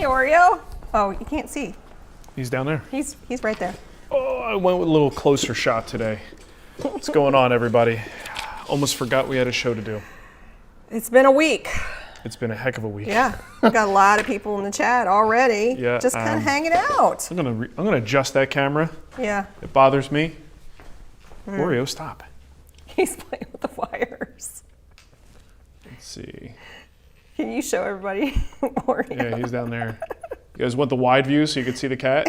Oreo. Oh, you can't see. He's down there. He's right there. Oh, I went with a little closer shot today. What's going on, everybody? Almost forgot we had a show to do. It's been a week. It's been a heck of a week. Yeah, we got a lot of people in the chat already. Yeah, just kind of hanging out. I'm gonna adjust that camera. Yeah. It bothers me. Oreo, stop. He's playing with the wires. Let's see. Can you show everybody Oreo? Yeah, he's down there. You guys want the wide view so you can see the cat?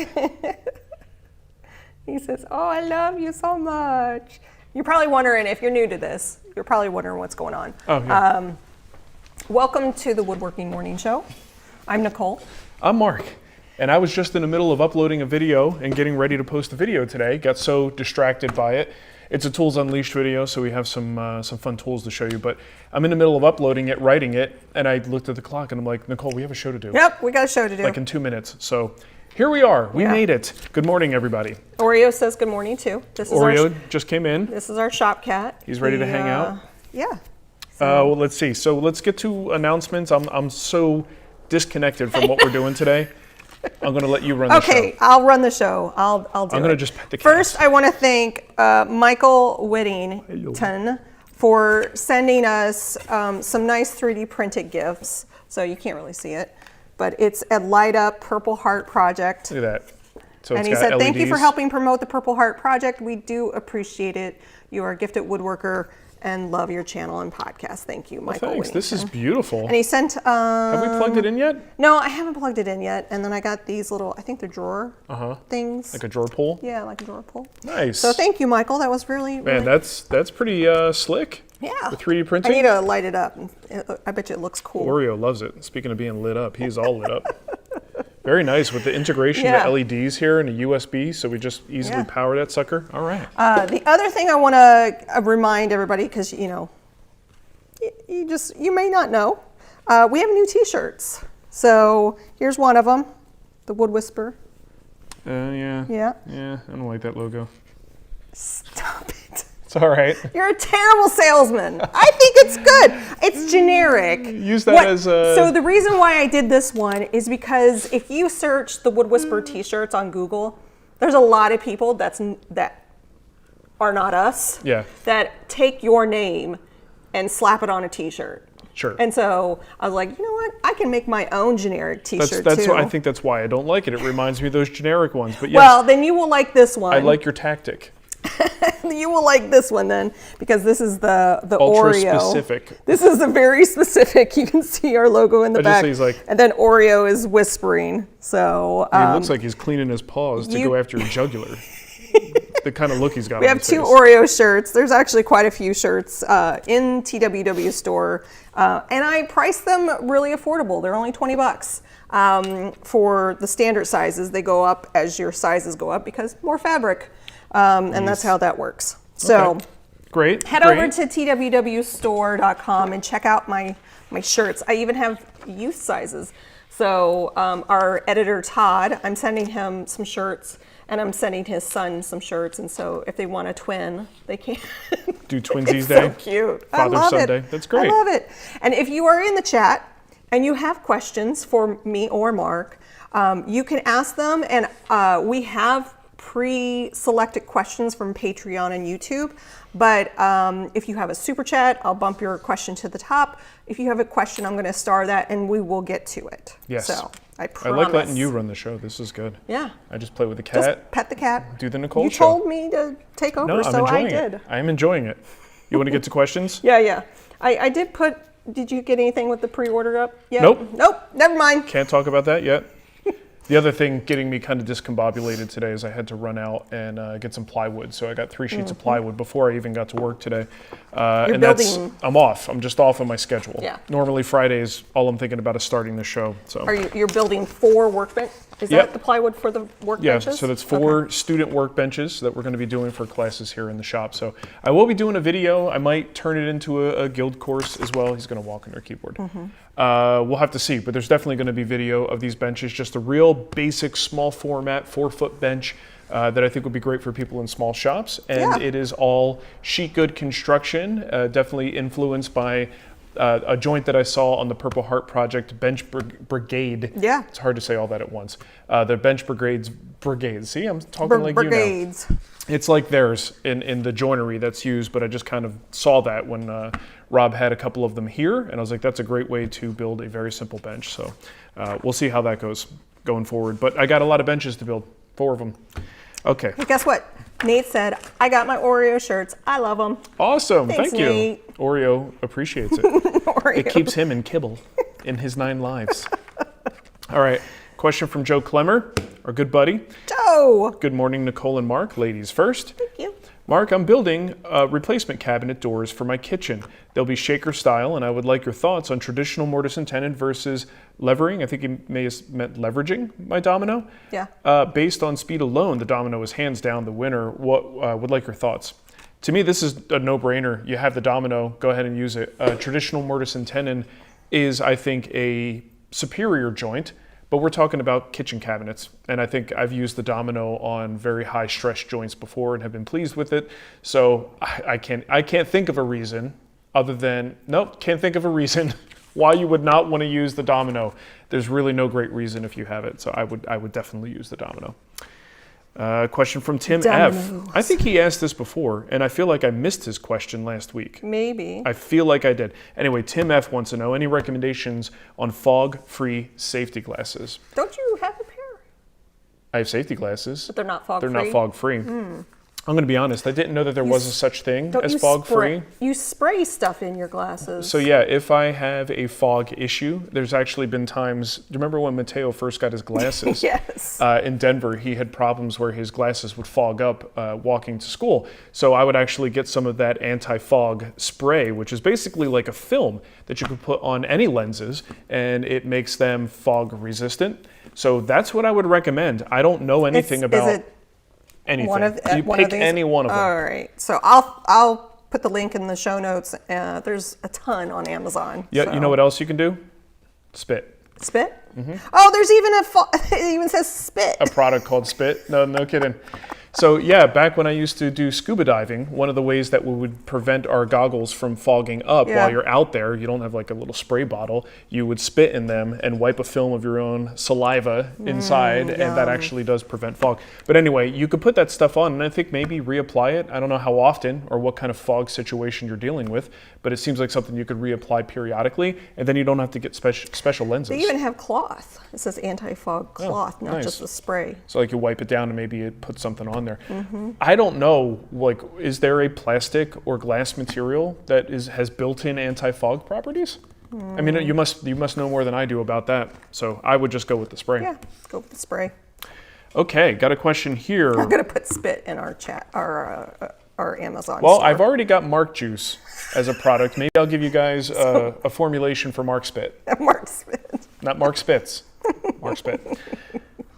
He says, "Oh, I love you so much." You're probably wondering, if you're new to this, you're probably wondering what's going on. Oh, yeah. Welcome to the Woodworking Morning Show. I'm Nicole. I'm Mark, and I was just in the middle of uploading a video and getting ready to post a video today. Got so distracted by it. It's a Tools Unleashed video, so we have some fun tools to show you. But I'm in the middle of uploading it, writing it, and I looked at the clock and I'm like, Nicole, we have a show to do. Yep, we got a show to do. Like in 2 minutes. So here we are. We made it. Good morning, everybody. Oreo says good morning too. This is Oreo just came in. This is our shop cat. He's ready to hang out. Yeah. Well, let's see. So let's get to announcements. I'm so disconnected from what we're doing today. I'm going to let you run the show. Okay, I'll run the show. I'll do it. I'm going to just pet the cat. First, I want to thank Michael Whittington for sending us some nice 3D printed gifts. So you can't really see it, but it's a light up Purple Heart project. Look at that. So and it's he got said, LEDs. "Thank you for helping promote the Purple Heart project. We do appreciate it. You are a gifted woodworker and love your channel and podcast." Thank you, Michael. Thanks. This is beautiful. And he sent. Have we plugged it in yet? No, I haven't plugged it in yet. And then I got these little, I think they're drawer things. Like a drawer pull? Yeah, like a drawer pull. Nice. So thank you, Michael. That was really, Man, that's pretty slick. Yeah. The 3D printing. I need to light it up. I bet you it looks cool. Oreo loves it. Speaking of being lit up, he's all lit up. Very nice with the integration of LEDs here and a USB, so we just easily power that sucker. All right. The other thing I want to remind everybody, because you know, you may not know, we have new T-shirts. So here's one of them, the Wood Whisperer. Yeah. Yeah. Yeah, I don't like that logo. Stop it. It's all right. You're a terrible salesman. I think it's good. It's generic. Use that as a... So the reason why I did this one is because if you search the Wood Whisperer T-shirts on Google, there's a lot of people that are not us. Yeah. That take your name and slap it on a T-shirt. Sure. And so I was like, you know what? I can make my own generic T-shirt that's too. I think that's why I don't like it. It reminds me of those generic ones. But yes, well, then you will like this one. I like your tactic. You will like this one then, because this is the Ultra Oreo. specific. This is a very specific. You can see our logo in the back. He's like, and then Oreo is whispering. So he looks like he's cleaning his paws to go after your jugular. The kind of look he's got. We have two Oreo shirts. There's actually quite a few shirts in TWW store, and I priced them really affordable. They're only $20 for the standard sizes. They go up as your sizes go up because more fabric. And that's how that works. So great. Head over to twwstore.com and check out my shirts. I even have youth sizes. So our editor, Todd, I'm sending him some shirts, and I'm sending his son some shirts. And so if they want a twin, they can. Do Twinsies it's Day. So cute. Father's Sunday. That's great. I love it. And if you are in the chat and you have questions for me or Mark, you can ask them. And we have pre-selected questions from Patreon and YouTube, but if you have a super chat, I'll bump your question to the top. If you have a question, I'm going to star that and we will get to it. Yes. So I promise. I like letting you run the show. This is good. Yeah. I just play with the cat. Just pet the cat. Do the Nicole show. You told me to take over, so I did. I am enjoying it. You want to get to questions? Yeah. I did put. Did you get anything with the pre-order up yet? Nope. Never mind. Can't talk about that yet. The other thing getting me kind of discombobulated today is I had to run out and get some plywood. So I got 3 sheets of plywood before I even got to work today. I'm off. I'm just off on my schedule. Yeah. Normally Fridays, all I'm thinking about is starting the show. So. You're building 4 workbenches? Is that the plywood for the workbenches? Yeah, so that's 4 student workbenches that we're going to be doing for classes here in the shop. So I will be doing a video. I might turn it into a guild course as well. He's going to walk under a keyboard. We'll have to see, but there's definitely going to be video of these benches. Just a real basic small format 4-foot bench that I think would be great for people in small shops. And it is all sheet good construction, definitely influenced by a joint that I saw on the Purple Heart Project Bench Brigade. Yeah. It's hard to say all that at once. The Bench Brigades. See, I'm talking like brigades. you know. It's like theirs in the joinery that's used, but I just kind of saw that when Rob had a couple of them here, and I was like, that's a great way to build a very simple bench. So we'll see how that goes going forward. But I got a lot of benches to build, 4 of them. Okay. Hey, guess what? Nate said, I got my Oreo shirts. I love them. Awesome. Thanks, Thank you. Nate. Oreo appreciates it. Oreo. It keeps him in kibble in his 9 lives. All right. Question from Joe Clemmer, our good buddy. Joe. Good morning, Nicole and Mark. Ladies first. Thank you. Mark, I'm building replacement cabinet doors for my kitchen. They'll be shaker style, and I would like your thoughts on traditional mortise and tenon versus levering. I think he may have meant leveraging my domino. Yeah. Based on speed alone, the domino is hands down the winner. What would like your thoughts? To me, this is a no-brainer. You have the domino, go ahead and use it. Traditional mortise and tenon is, I think, a superior joint. But we're talking about kitchen cabinets, and I think I've used the domino on very high stress joints before and have been pleased with it. So I can't think of a reason other than, can't think of a reason why you would not want to use the domino. There's really no great reason if you have it. So I would definitely use the domino. Question from Tim Dominoes. F. I think he asked this before, and I feel like I missed his question last week. Maybe. I feel like I did. Anyway, Tim F. wants to know any recommendations on fog-free safety glasses. Don't you have a pair? I have safety glasses. But they're not fog-free? They're not fog-free. I'm going to be honest. I didn't know that there was a such thing as fog-free. You spray stuff in your glasses. So yeah, if I have a fog issue, there's actually been times, do you remember when Mateo first got his glasses? Yes. In Denver, he had problems where his glasses would fog up walking to school. So I would actually get some of that anti-fog spray, which is basically like a film that you could put on any lenses, and it makes them fog resistant. So that's what I would recommend. I don't know anything about anything. You pick any one of them. All right. So I'll put the link in the show notes. There's a ton on Amazon. Yeah. So. You know what else you can do? Spit. Spit? Oh, there's even it even says spit. A product called Spit. No kidding. So yeah, back when I used to do scuba diving, one of the ways that we would prevent our goggles from fogging up while you're out there, you don't have like a little spray bottle, you would spit in them and wipe a film of your own saliva inside, and that actually does prevent fog. But anyway, you could put that stuff on and I think maybe reapply it. I don't know how often or what kind of fog situation you're dealing with, but it seems like something you could reapply periodically, and then you don't have to get special lenses. They even have cloth. It says anti-fog cloth, not just the spray. So like you wipe it down and maybe it puts something on there. I don't know, like, is there a plastic or glass material that has built-in anti-fog properties? I mean, you must know more than I do about that. So I would just go with the spray. Yeah, go with the spray. Okay, got a question here. I'm gonna put spit in our chat, our Amazon. Well, store. I've already got Marc juice as a product. Maybe I'll give you guys a formulation for Marc Spit. Marc Spit. Not Marc Spitz. Marc Spit.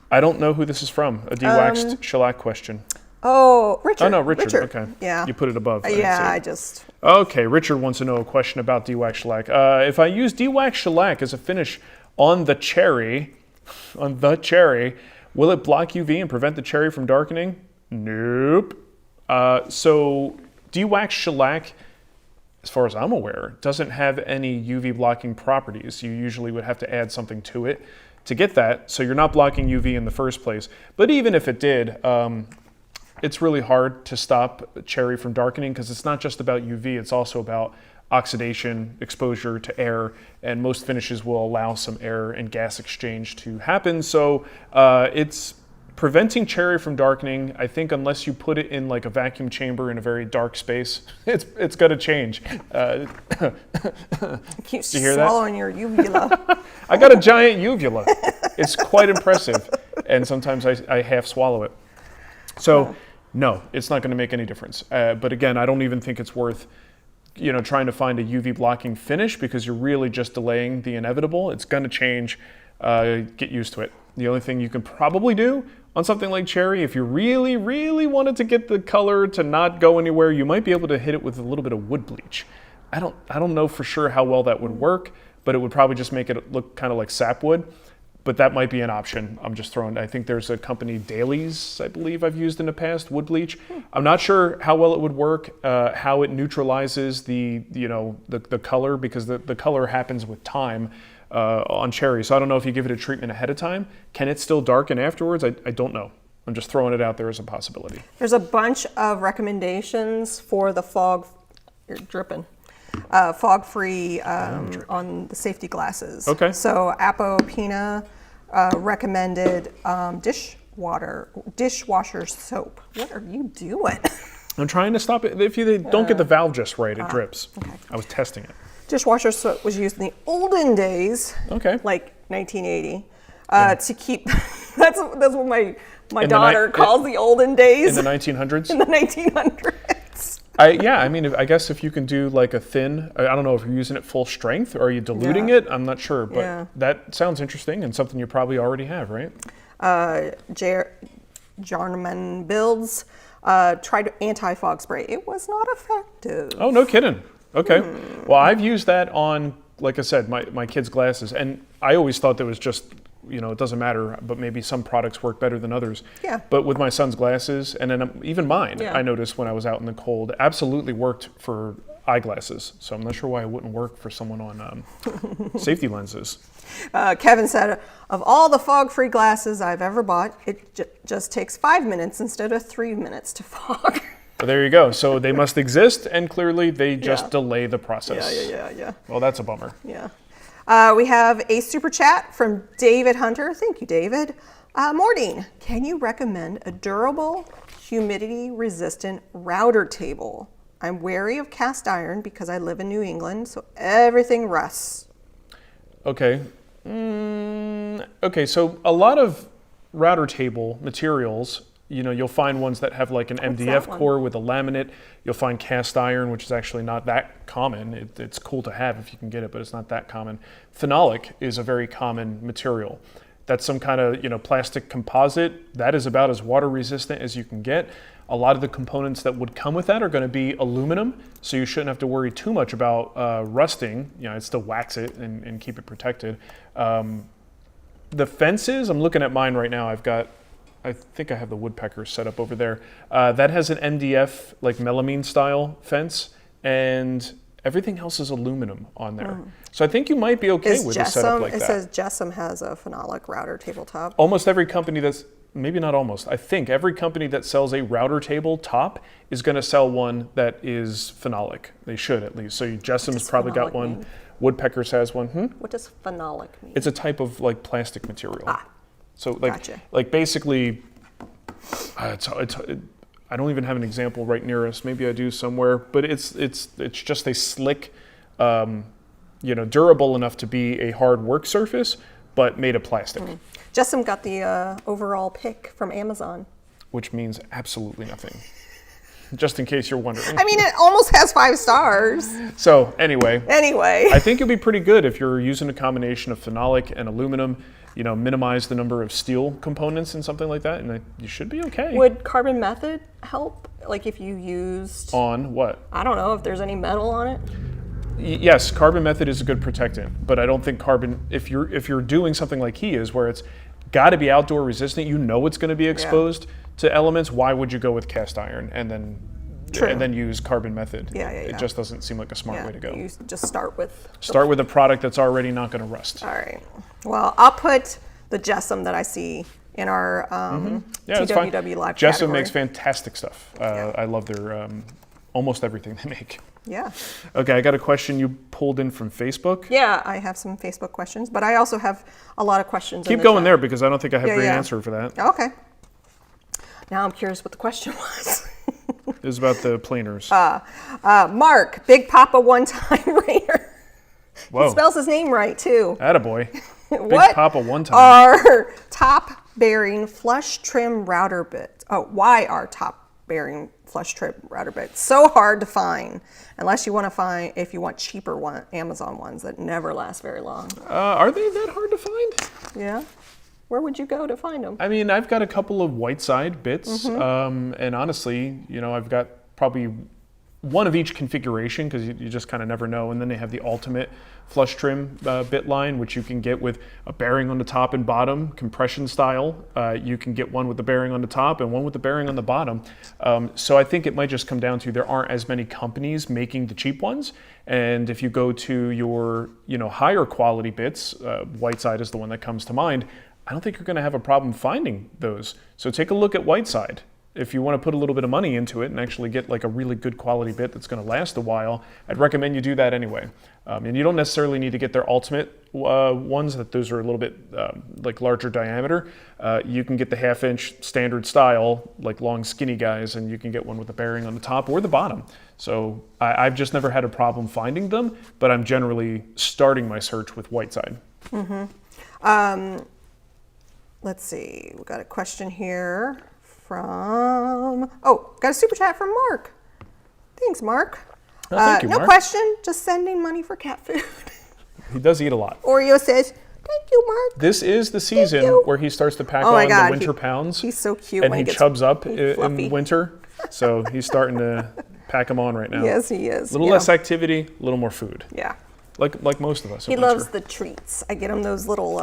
I don't know who this is from. A dewaxed shellac question. Oh, Richard. Oh no, Richard. Okay. Yeah. You put it above. I just. Okay, Richard wants to know a question about dewaxed shellac. If I use dewaxed shellac as a finish on the cherry, will it block UV and prevent the cherry from darkening? Nope. So dewaxed shellac, as far as I'm aware, doesn't have any UV blocking properties. You usually would have to add something to it to get that, so you're not blocking UV in the first place. But even if it did, it's really hard to stop cherry from darkening because it's not just about UV, it's also about oxidation, exposure to air, and most finishes will allow some air and gas exchange to happen. So it's preventing cherry from darkening. I think unless you put it in like a vacuum chamber in a very dark space, it's going to change. Keep Did you hear swallowing your uvula. I got a giant uvula. It's quite impressive, and sometimes I half swallow it. So no, it's not going to make any difference. But again, I don't even think it's worth trying to find a UV blocking finish because you're really just delaying the inevitable. It's going to change. Get used to it. The only thing you can probably do on something like cherry, if you really, really wanted to get the color to not go anywhere, you might be able to hit it with a little bit of wood bleach. I don't know for sure how well that would work, but it would probably just make it look kind of like sapwood. but that might be an option. I'm just throwing. I think there's a company, Dailies, I believe I've used in the past, wood bleach. I'm not sure how well it would work, how it neutralizes the color, because the color happens with time on cherry. So I don't know if you give it a treatment ahead of time. Can it still darken afterwards? I don't know. I'm just throwing it out there as a possibility. There's a bunch of recommendations for the you're dripping. Fog-free on the safety glasses. Okay. So Apopina recommended dishwasher soap. What are you doing? I'm trying to stop it. If you don't get the valve just right, it drips. Okay. I was testing it. Dishwasher soap was used in the olden days, Okay. like 1980, to keep. That's what my daughter calls the olden days. In the 1900s? In the 1900s. I guess if you can do like a thin, I don't know if you're using it full strength or are you diluting it? I'm not sure, but that sounds interesting and something you probably already have, right? Jarman Builds tried anti-fog spray. It was not effective. Oh, no kidding. Okay. Well, I've used that on, like I said, my kids' glasses, and I always thought that was just, it doesn't matter, but maybe some products work better than others. Yeah. But with my son's glasses, and then even mine, I noticed when I was out in the cold, absolutely worked for eyeglasses. So I'm not sure why it wouldn't work for someone on safety lenses. Kevin said, of all the fog-free glasses I've ever bought, it just takes 5 minutes instead of 3 minutes to fog. Well, there you go. So they must exist, and clearly they just delay the process. Yeah. Well, that's a bummer. Yeah. We have a super chat from David Hunter. Thank you, David. Maureen, can you recommend a durable, humidity-resistant router table? I'm wary of cast iron because I live in New England, so everything rusts. Okay. Okay, so a lot of router table materials, you'll find ones that have like an MDF core with a laminate. You'll find cast iron, which is actually not that common. It's cool to have if you can get it, but it's not that common. Phenolic is a very common material. That's some kind of plastic composite. That is about as water resistant as you can get. A lot of the components that would come with that are going to be aluminum, so you shouldn't have to worry too much about rusting. It's still wax it and keep it protected. The fences, I'm looking at mine right now. I think I have the woodpecker set up over there. That has an MDF, like melamine style fence, and everything else is aluminum on there. So I think you might be okay with a setup like that. It says Jessam has a phenolic router tabletop. Almost every company maybe not almost, I think every company that sells a router table top is going to sell one that is phenolic. They should at least. So Jessam's probably got one. Woodpeckers has one. What does phenolic mean? It's a type of like plastic material. So Gotcha. like basically, I don't even have an example right near us. Maybe I do somewhere, but it's just a slick, durable enough to be a hard work surface, but made of plastic. Jessam got the overall pick from Amazon. Which means absolutely nothing. Just in case you're wondering. I mean, it almost has 5 stars. So anyway. I think you'll be pretty good if you're using a combination of phenolic and aluminum. Minimize the number of steel components and something like that, and you should be okay. Would carbon method help? Like if you used... On what? I don't know, if there's any metal on it? Yes, carbon method is a good protectant, but I don't think carbon, if you're doing something like he is, where it's got to be outdoor resistant, it's going to be exposed to elements, why would you go with cast iron and then use carbon method? It just doesn't seem like a smart way to go. You just start with a product that's already not going to rust. All right. Well, I'll put the Jessam that I see in our TWW live Jessam makes fantastic stuff. I love their almost everything they make. Yeah. Okay, I got a question you pulled in from Facebook. Yeah, I have some Facebook questions, but I also have a lot of questions. Keep going there because I don't think I have a great answer for that. Okay. Now I'm curious what the question was. It was about the planers. Marc, Big Papa One-Time Rainer. Whoa. He spells his name right, too. Attaboy. Big Papa One-Time. Are top-bearing flush trim router bits? Why are top-bearing flush trim router bits so hard to find? Unless you want to find, if you want cheaper Amazon ones that never last very long. Are they that hard to find? Yeah. Where would you go to find them? I mean, I've got a couple of Whiteside bits, and honestly, I've got probably one of each configuration, because you just kind of never know. And then they have the ultimate flush trim bit line, which you can get with a bearing on the top and bottom, compression style. You can get one with the bearing on the top and one with the bearing on the bottom. So I think it might just come down to there aren't as many companies making the cheap ones. And if you go to your higher quality bits, Whiteside is the one that comes to mind, I don't think you're going to have a problem finding those. So take a look at Whiteside. If you want to put a little bit of money into it and actually get like a really good quality bit that's going to last a while, I'd recommend you do that anyway. And you don't necessarily need to get their ultimate ones, that those are a little bit like larger diameter. You can get the 1/2-inch standard style, like long skinny guys, and you can get one with a bearing on the top or the bottom. So I've just never had a problem finding them, but I'm generally starting my search with Whiteside. Let's see, we got a question here from, got a super chat from Marc. Thanks, Marc. Oh, thank you, no Marc. question, just sending money for cat food. He does eat a lot. Oreo says, thank you, Marc. This is the season where he starts to pack on the winter pounds. He's so cute. And when he gets chubs up fluffy. in winter. So he's starting to pack them on right now. Yes, he is. A little less activity, a little more food. Yeah. Like most of us. He loves the treats. I get him those little,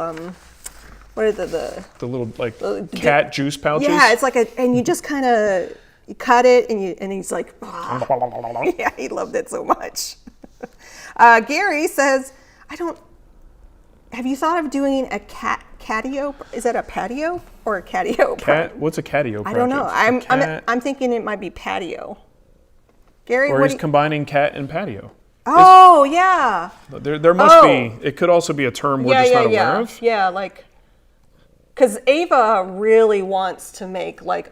what are the little like cat juice pouches? Yeah, it's like and you just kind of, you cut it and he's like, oh. Yeah, he loved it so much. Gary says, have you thought of doing a catio? Is that a patio or a catio? What's a catio project? I don't know. I'm thinking it might be patio. Gary, or he's combining cat and patio. Oh, yeah. There must be. It could also be a term we're just not aware of. Yeah, like, because Ava really wants to make like,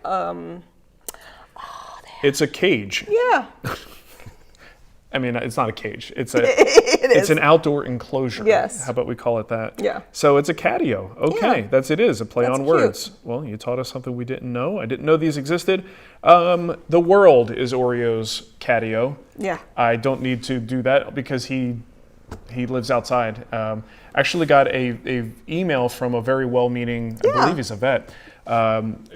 it's a cage. Yeah. I mean, it's not a cage. It's it's an outdoor enclosure. Yes. How about we call it that? Yeah. So it's a catio. Okay, Yeah. it is a play That's on cute. words. Well, you taught us something we didn't know. I didn't know these existed. The world is Oreo's catio. Yeah. I don't need to do that because he lives outside. Actually got a email from a very well-meaning, I believe he's a vet,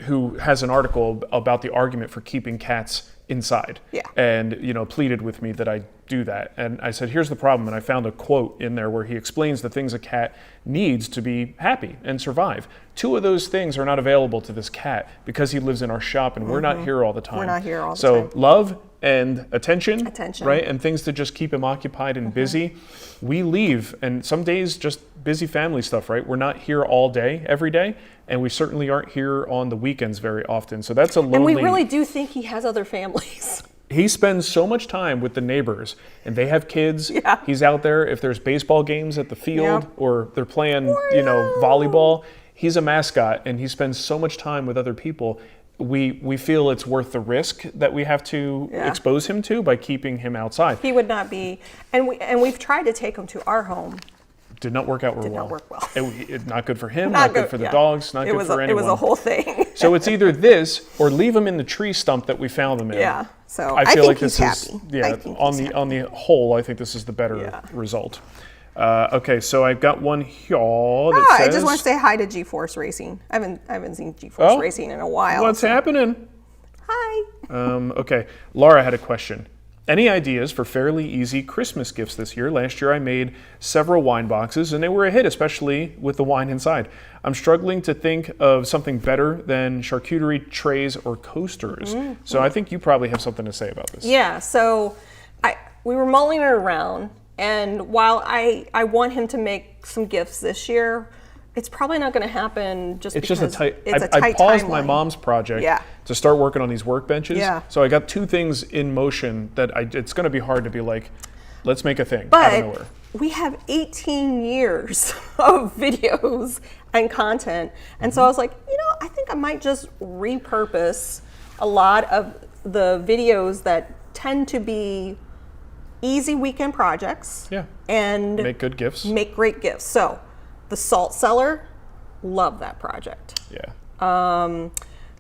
who has an article about the argument for keeping cats inside. Yeah. And, pleaded with me that I do that. And I said, here's the problem. And I found a quote in there where he explains the things a cat needs to be happy and survive. 2 of those things are not available to this cat because he lives in our shop and we're not here all the time. We're not here all the So time. love and attention, Attention. right? And things to just keep him occupied and busy. We leave, and some days just busy family stuff, right? We're not here all day, every day, and we certainly aren't here on the weekends very often. So that's a lonely... And we really do think he has other families. He spends so much time with the neighbors, and they have kids. Yeah. He's out there if there's baseball games at the field Yep. or they're playing, volleyball. He's a mascot, and he spends so much time with other people. We feel it's worth the risk that we have to expose him to by keeping him outside. He would not be, and we've tried to take him to our home. Did not work out well. Did not work well. Not good for him, not good for the dogs, not good for anyone. It was a whole thing. So it's either this or leave him in the tree stump that we found him in. Yeah. So I feel think like he's this happy. is on the whole, I think this is the better result. Okay, so I've got one here that says, I just want to say hi to G-Force Racing. I haven't seen G-Force Racing in a while. What's happening? Hi. Okay, Laura had a question. Any ideas for fairly easy Christmas gifts this year? Last year I made several wine boxes and they were a hit, especially with the wine inside. I'm struggling to think of something better than charcuterie trays or coasters. So I think you probably have something to say about this. Yeah, so we were mulling it around, and while I want him to make some gifts this year, it's probably not going to happen just because it's just a tight timeline. I paused my mom's project Yeah. to start working on these workbenches. Yeah. So I got 2 things in motion that it's going to be hard to be like, let's make a thing out of nowhere. But we have 18 years of videos and content. And so I was like, I think I might just repurpose a lot of the videos that tend to be easy weekend projects. Yeah. And make good gifts. Make great gifts. So the salt cellar, love that project. Yeah.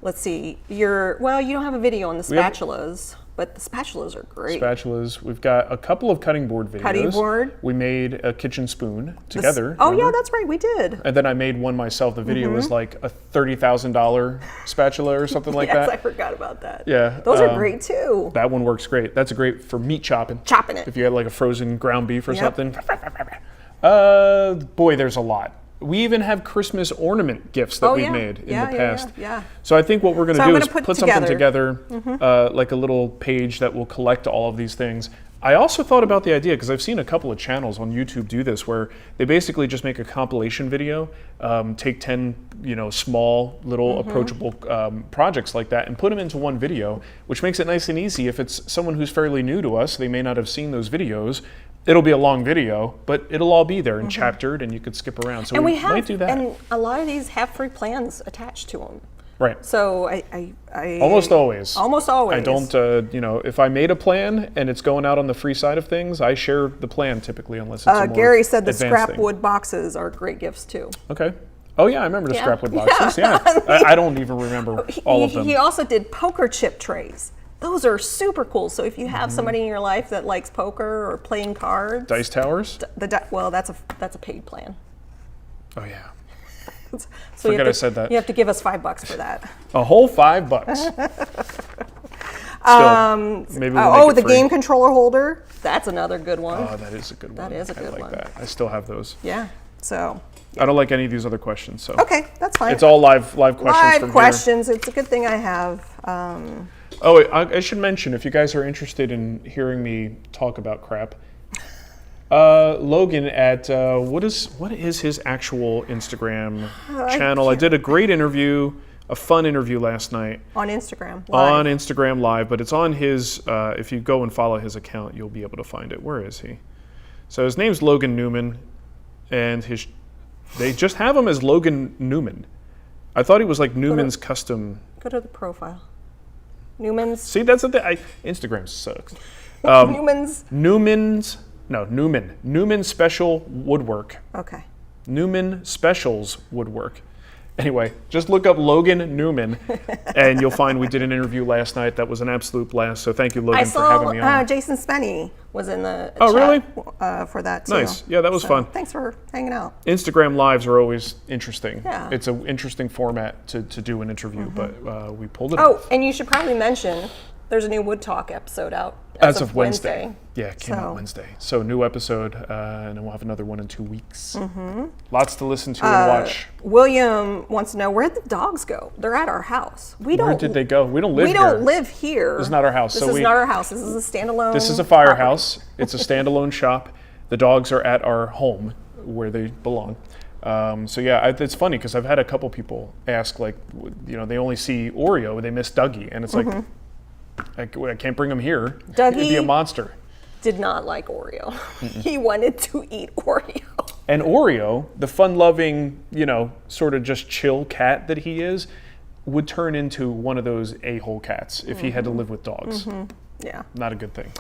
Let's see, you don't have a video on the spatulas. but the spatulas are great. Spatulas. We've got a couple of cutting board videos. Cutting board. We made a kitchen spoon together. Oh remember? yeah, that's right, we did. And then I made one myself. The video was like a $30,000 spatula or something like Yes, that. I forgot about that. Yeah. Those are great too. That one works great. That's great for meat chopping. Chopping it. If you had like a frozen ground beef or Yep. something. Boy, there's a lot. We even have Christmas ornament gifts that we've made in the past. Yeah. So I think what we're going to So do I'm is gonna put something together, like a little page that will collect all of these things. I also thought about the idea, because I've seen a couple of channels on YouTube do this, where they basically just make a compilation video, take 10, small little approachable projects like that, and put them into one video, which makes it nice and easy. If it's someone who's fairly new to us, they may not have seen those videos. It'll be a long video, but it'll all be there and chaptered, and you could skip around. So And we might do that. And a lot of these have free plans attached to them. Right. So I Almost always. Almost always. I don't, if I made a plan and it's going out on the free side of things, I share the plan typically, unless it's a more Gary said the advanced scrap thing. wood boxes are great gifts too. Okay. Oh yeah, I remember the Yeah. scrap wood boxes. Yeah. I don't even remember all of them. He also did poker chip trays. Those are super cool. So if you have somebody in your life that likes poker or playing cards, Dice towers? well, that's a paid plan. Oh yeah. So Forget I said that. You have to give us $5 for that. A whole $5. Still, maybe we'll make it The free. game controller holder. That's another good one. Oh, that is a good one. That is a good I like one. that. I still have those. Yeah. So I don't like any of these other questions. So okay, that's fine. it's all live questions live from questions. It's a good thing I have. Oh, I should mention, if you guys are interested in hearing me talk about crap, Logan at what is his actual Instagram channel? I did a great interview, a fun interview last night On Instagram. on Live. Instagram Live, but it's on his. If you go and follow his account, you'll be able to find it. Where is he? So his name's Logan Newman, and they just have him as Logan Newman. I thought he was like Newman's Custom. Go to the profile. Newman's. See, that's the thing. Instagram sucks. Newman's. Newman Special Woodwork. Okay. Newman Specials Woodwork. Anyway, just look up Logan Newman, and you'll find we did an interview last night that was an absolute blast. So thank you, Logan, I for having me saw on. Jason Spenny was in the Oh, really? for that too. Nice. Yeah, that was fun. Thanks for hanging out. Instagram Lives are always interesting. Yeah. It's an interesting format to do an interview, but we pulled it Oh, off. and you should probably mention there's a new Wood Talk episode out As of Wednesday. Yeah, it came out So- Wednesday. So new episode, and then we'll have another one in 2 weeks. Lots to listen to and watch. William wants to know, where'd the dogs go? They're at our house. Where did they go? We don't live We here. don't live here. This is not our house. This So is we- not our house. This is a standalone. This is a property. firehouse. It's a standalone shop. The dogs are at our home where they belong. So yeah, it's funny because I've had a couple people ask, like, they only see Oreo, they miss Dougie, and it's like, I can't bring him here. It'd be a Dougie- monster. Did not like Oreo. He wanted to eat Oreo. And Oreo, the fun-loving, sort of just chill cat that he is, would turn into one of those a-hole cats if he had to live with dogs. Yeah. Not a good thing.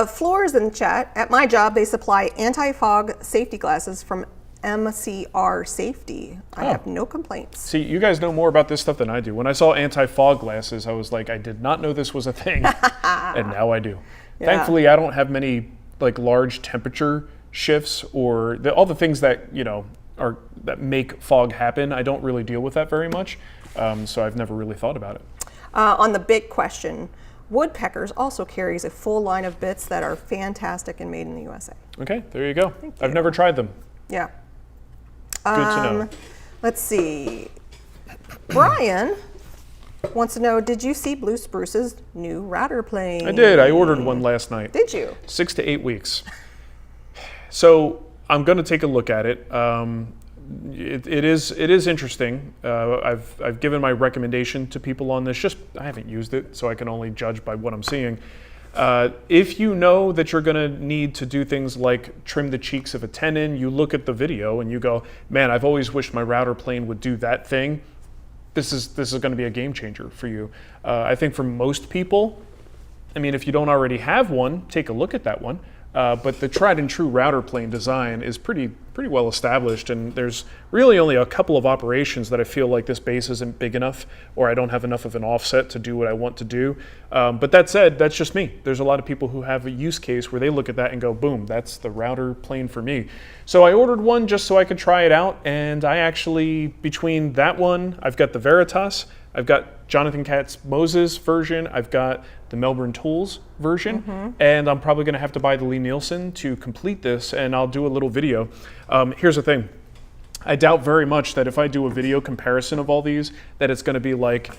Floors in the chat. At my job, they supply anti-fog safety glasses from MCR Safety. I have no complaints. See, you guys know more about this stuff than I do. When I saw anti-fog glasses, I was like, I did not know this was a thing, and now I do. Yeah. Thankfully, I don't have many large temperature shifts or all the things that that make fog happen. I don't really deal with that very much, so I've never really thought about it. On the bit question, Woodpeckers also carries a full line of bits that are fantastic and made in the USA. Okay, there you go. you. I've never tried them. Yeah. Good to know. Let's see. Brian wants to know, did you see Blue Spruce's new router plane? I did. I ordered one last night. Did you? 6 to 8 weeks. So I'm going to take a look at it. It is interesting. I've given my recommendation to people on this. I haven't used it, so I can only judge by what I'm seeing. If you know that you're going to need to do things like trim the cheeks of a tenon, you look at the video and you go, man, I've always wished my router plane would do that thing. This is going to be a game changer for you. I think for most people, I mean, if you don't already have one, take a look at that one. But the tried and true router plane design is pretty well established, and there's really only a couple of operations that I feel like this base isn't big enough, or I don't have enough of an offset to do what I want to do. But that said, that's just me. There's a lot of people who have a use case where they look at that and go, boom, that's the router plane for me. So I ordered one just so I could try it out, and I actually, between that one, I've got the Veritas, I've got Jonathan Katz's Moses version, I've got the Melbourne Tools version, and I'm probably gonna have to buy the Lee Nielsen to complete this, and I'll do a little video. Here's the thing. I doubt very much that if I do a video comparison of all these, that it's gonna be like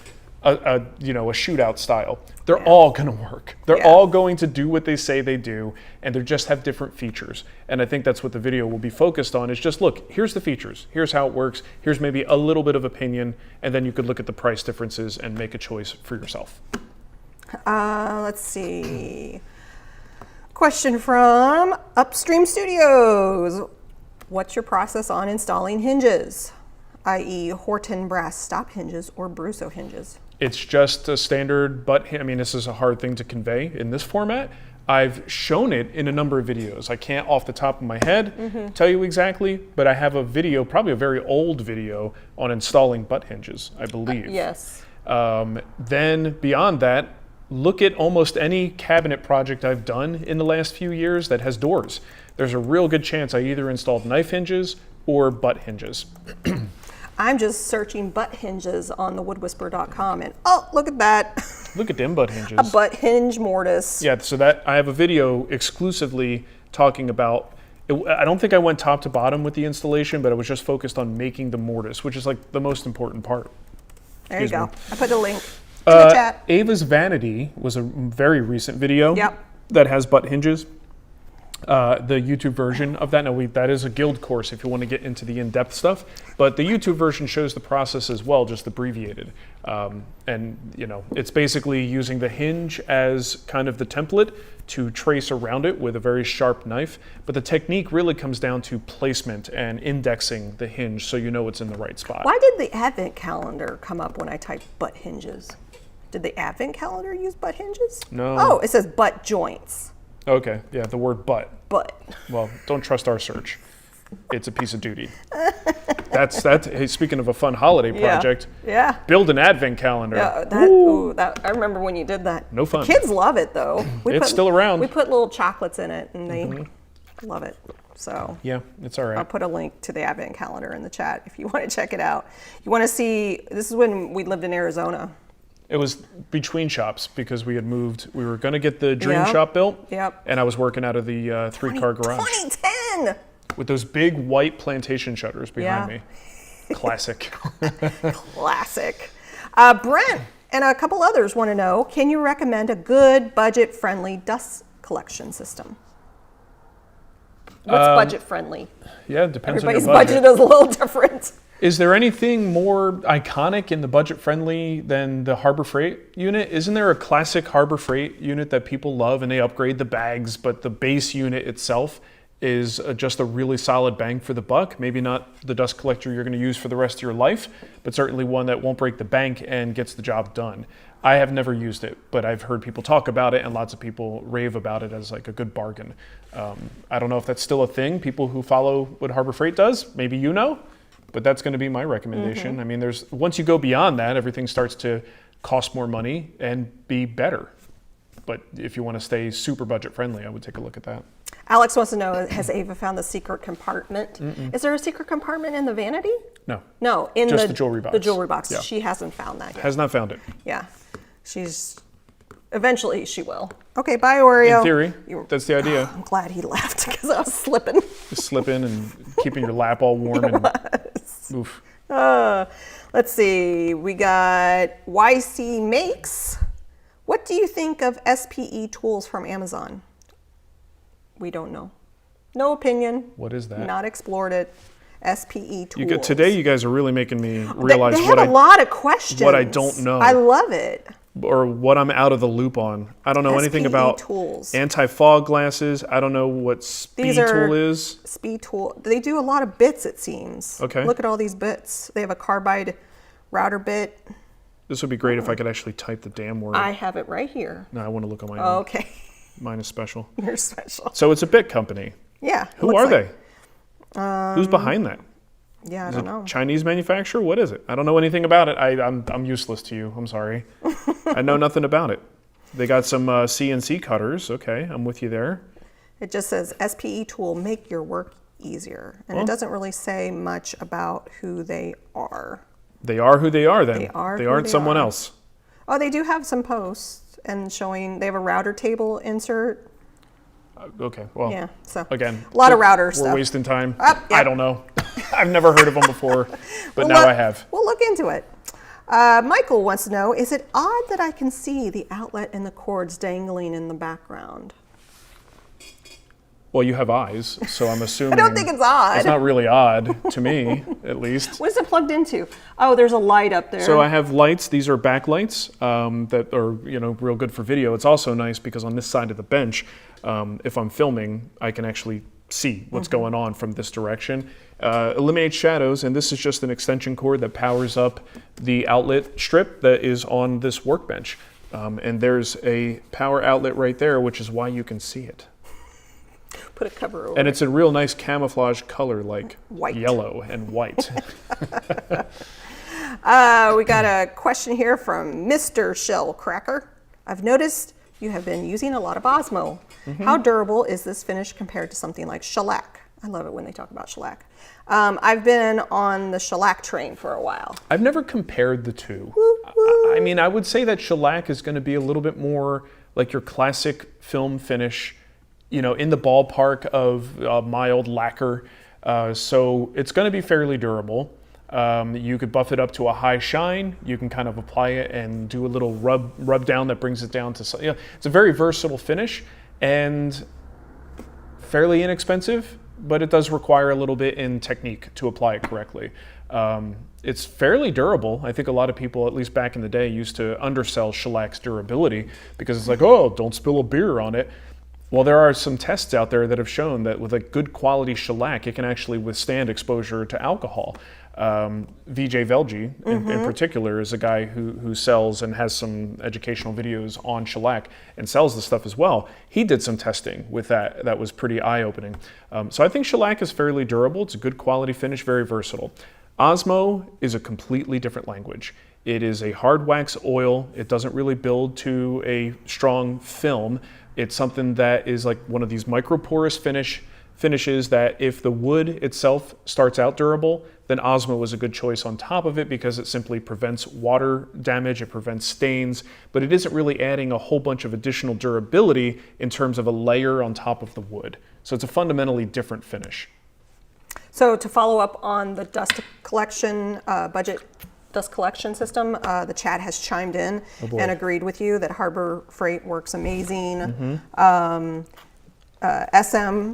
a shootout style. They're all gonna work. They're all going to do what they say they do, and they just have different features. And I think that's what the video will be focused on, is just look, here's the features, here's how it works, here's maybe a little bit of opinion, and then you could look at the price differences and make a choice for yourself. Let's see. Question from Upstream Studios. What's your process on installing hinges, i.e. Horton brass stop hinges or Brusso hinges? It's just a standard butt. I mean, this is a hard thing to convey in this format. I've shown it in a number of videos. I can't off the top of my head tell you exactly, but I have a video, probably a very old video, on installing butt hinges, I believe. Yes. Then beyond that, look at almost any cabinet project I've done in the last few years that has doors. There's a real good chance I either installed knife hinges or butt hinges. I'm just searching butt hinges on the woodwhisperer.com, and oh, look at that. Look at them butt hinges. A butt hinge mortise. Yeah, so that I have a video exclusively talking about, I don't think I went top to bottom with the installation, but I was just focused on making the mortise, which is like the most important part. There you go. I put the link in the chat. Ava's Vanity was a very recent video Yep. that has butt hinges. The YouTube version of that, that is a guild course if you want to get into the in-depth stuff, but the YouTube version shows the process as well, just abbreviated. And it's basically using the hinge as kind of the template to trace around it with a very sharp knife, but the technique really comes down to placement and indexing the hinge so you know it's in the right spot. Why did the advent calendar come up when I typed butt hinges? Did the advent calendar use butt hinges? No. Oh, it says butt joints. Okay, yeah, the word butt. Butt. Well, don't trust our search. It's a piece of duty. That's hey, speaking of a fun holiday project. Yeah. Build an advent calendar. Yeah, I remember when you did that. No fun. The kids love it though. It's still around. We put little chocolates in it, and they love it. So yeah, it's all right. I'll put a link to the advent calendar in the chat if you want to check it out. You want to see? This is when we lived in Arizona. It was between shops because we had moved. We were going to get the dream shop built. Yep. And I was working out of the three-car garage. 2010. With those big white plantation shutters behind me. Classic. Classic. Brent and a couple others want to know, can you recommend a good budget-friendly dust collection system? What's budget-friendly? Yeah, it depends Everybody's on your budget. budget is a little different. Is there anything more iconic in the budget-friendly than the Harbor Freight unit? Isn't there a classic Harbor Freight unit that people love and they upgrade the bags, but the base unit itself is just a really solid bang for the buck? Maybe not the dust collector you're going to use for the rest of your life, but certainly one that won't break the bank and gets the job done. I have never used it, but I've heard people talk about it and lots of people rave about it as like a good bargain. I don't know if that's still a thing. People who follow what Harbor Freight does, maybe you know. But that's going to be my recommendation. I mean, once you go beyond that, everything starts to cost more money and be better. But if you want to stay super budget friendly, I would take a look at that. Alex wants to know, has Ava found the secret compartment? Is there a secret compartment in the vanity? No. No, in just the jewelry box. The jewelry box. Yeah. She hasn't found that yet. Has not found it. Yeah. Eventually she will. Okay, bye Oreo. In theory, that's the idea. I'm glad he left because I was slipping. Just slipping and keeping your lap all warm. Oof. Let's see, we got YC Makes. What do you think of SPEtools from Amazon? We don't know. No opinion. What is that? Not explored it. SPEtools. Today you guys are really making me realize they have a lot of questions. what I don't know. I love it. Or what I'm out of the loop on. I don't know anything about SPEtools. anti-fog glasses. I don't know what SPEtool is. SPEtool. They do a lot of bits, it seems. Okay. Look at all these bits. They have a carbide router bit. This would be great if I could actually type the damn word. I have it right here. No, I want to look on my own. Okay. Mine is special. You're special. So it's a bit company. Yeah. Who are they? Who's behind that? Yeah, I don't know. Chinese manufacturer? What is it? I don't know anything about it. I'm useless to you. I'm sorry. I know nothing about it. They got some CNC cutters. Okay, I'm with you there. It just says SPEtool, make your work easier. And it doesn't really say much about who they are. They are who they are then. They are They who aren't they someone are. else. Oh, they do have some posts and showing, they have a router table insert. Okay, well, Yeah, so again. a lot of router stuff. We're wasting time. Yeah. I don't know. I've never heard of them before, but We'll now look- I have. We'll look into it. Michael wants to know, is it odd that I can see the outlet and the cords dangling in the background? Well, you have eyes, so I'm assuming. I don't think it's odd. It's not really odd to me, at least. What is it plugged into? Oh, there's a light up there. So I have lights. These are backlights that are real good for video. It's also nice because on this side of the bench, if I'm filming, I can actually see what's going on from this direction. Eliminates shadows, and this is just an extension cord that powers up the outlet strip that is on this workbench. And there's a power outlet right there, which is why you can see it. Put a cover over And it. it's a real nice camouflage color, like White. yellow and white. We got a question here from Mr. Shell Cracker. I've noticed you have been using a lot of Osmo. How durable is this finish compared to something like shellac? I love it when they talk about shellac. I've been on the shellac train for a while. I've never compared the two. I mean, I would say that shellac is going to be a little bit more like your classic film finish, in the ballpark of mild lacquer. So it's going to be fairly durable. You could buff it up to a high shine. You can kind of apply it and do a little rub down that brings it down to, it's a very versatile finish and fairly inexpensive, but it does require a little bit in technique to apply it correctly. It's fairly durable. I think a lot of people, at least back in the day, used to undersell shellac's durability because it's like, oh, don't spill a beer on it. Well, there are some tests out there that have shown that with a good quality shellac, it can actually withstand exposure to alcohol. VJ Velji, in particular, is a guy who sells and has some educational videos on shellac and sells the stuff as well. He did some testing with that. That was pretty eye-opening. So I think shellac is fairly durable. It's a good quality finish, very versatile. Osmo is a completely different language. It is a hard wax oil. It doesn't really build to a strong film. It's something that is like one of these microporous finishes that if the wood itself starts out durable, then Osmo is a good choice on top of it because it simply prevents water damage, it prevents stains, but it isn't really adding a whole bunch of additional durability in terms of a layer on top of the wood. So it's a fundamentally different finish. So to follow up on the dust collection budget dust collection system, the chat has chimed in and agreed with you that Harbor Freight works amazing. SM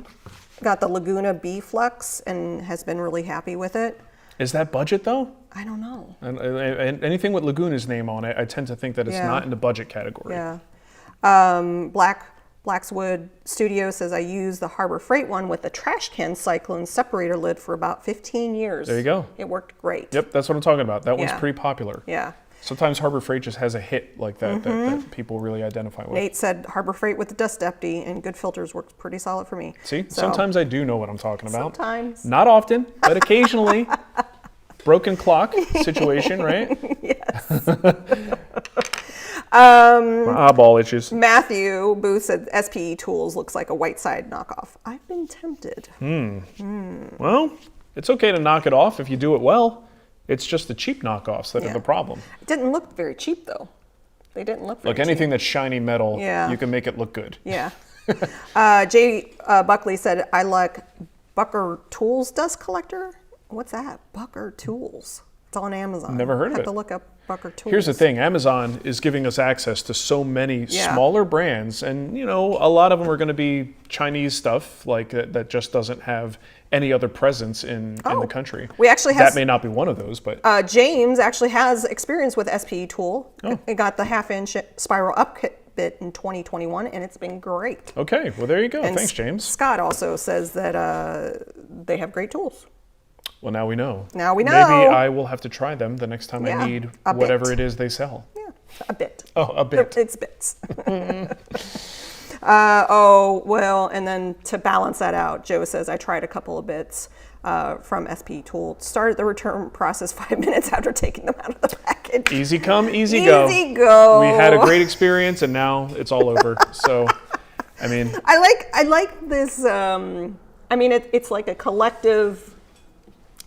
got the Laguna B Flux and has been really happy with it. Is that budget though? I don't know. And anything with Laguna's name on it, I tend to think that it's not in the budget category. Yeah. Blackswood Studio says I use the Harbor Freight one with the trash can cyclone separator lid for about 15 years. There you go. It worked great. Yep, that's what I'm talking about. That one's Yeah. pretty popular. Yeah. Sometimes Harbor Freight just has a hit like that that people really identify with. Nate said Harbor Freight with the dust empty and good filters works pretty solid for me. See, So, sometimes I do know what I'm talking about. Sometimes. Not often, but occasionally. Broken clock situation, right? Yes. My eyeball itches. Matthew Booth said SPEtools looks like a Whiteside knockoff. I've been tempted. Well, it's okay to knock it off if you do it well. It's just the cheap knockoffs that are the problem. It didn't look very cheap though. They didn't look very Like anything that's shiny metal, you can make it look good. Yeah. Jay Buckley said, I like Bucker Tools dust collector. What's that? Bucker Tools. It's on Amazon. Never heard of I have it. to look up Bucker Tools. Here's the thing, Amazon is giving us access to so many smaller brands, and a lot of them are going to be Chinese stuff like that just doesn't have any other presence in the country. We actually have that may not be one of those, but James actually has experience with SPEtool. It got the 1/2-inch spiral up bit in 2021, and it's been great. okay, well there you go. And Thanks, James. Scott also says that they have great tools. Well, now we know. Now we know. Maybe I will have to try them the next time Yeah, I need a whatever bit. it is they sell. Yeah, a bit. Oh, a bit. It's bits. Oh, well, and then to balance that out, Joe says, I tried a couple of bits from SPEtools. Started the return process 5 minutes after taking them out of the package. Easy come, easy go. Easy go. We had a great experience, and now it's all over. So, I mean, I like this. I mean, it's like a collective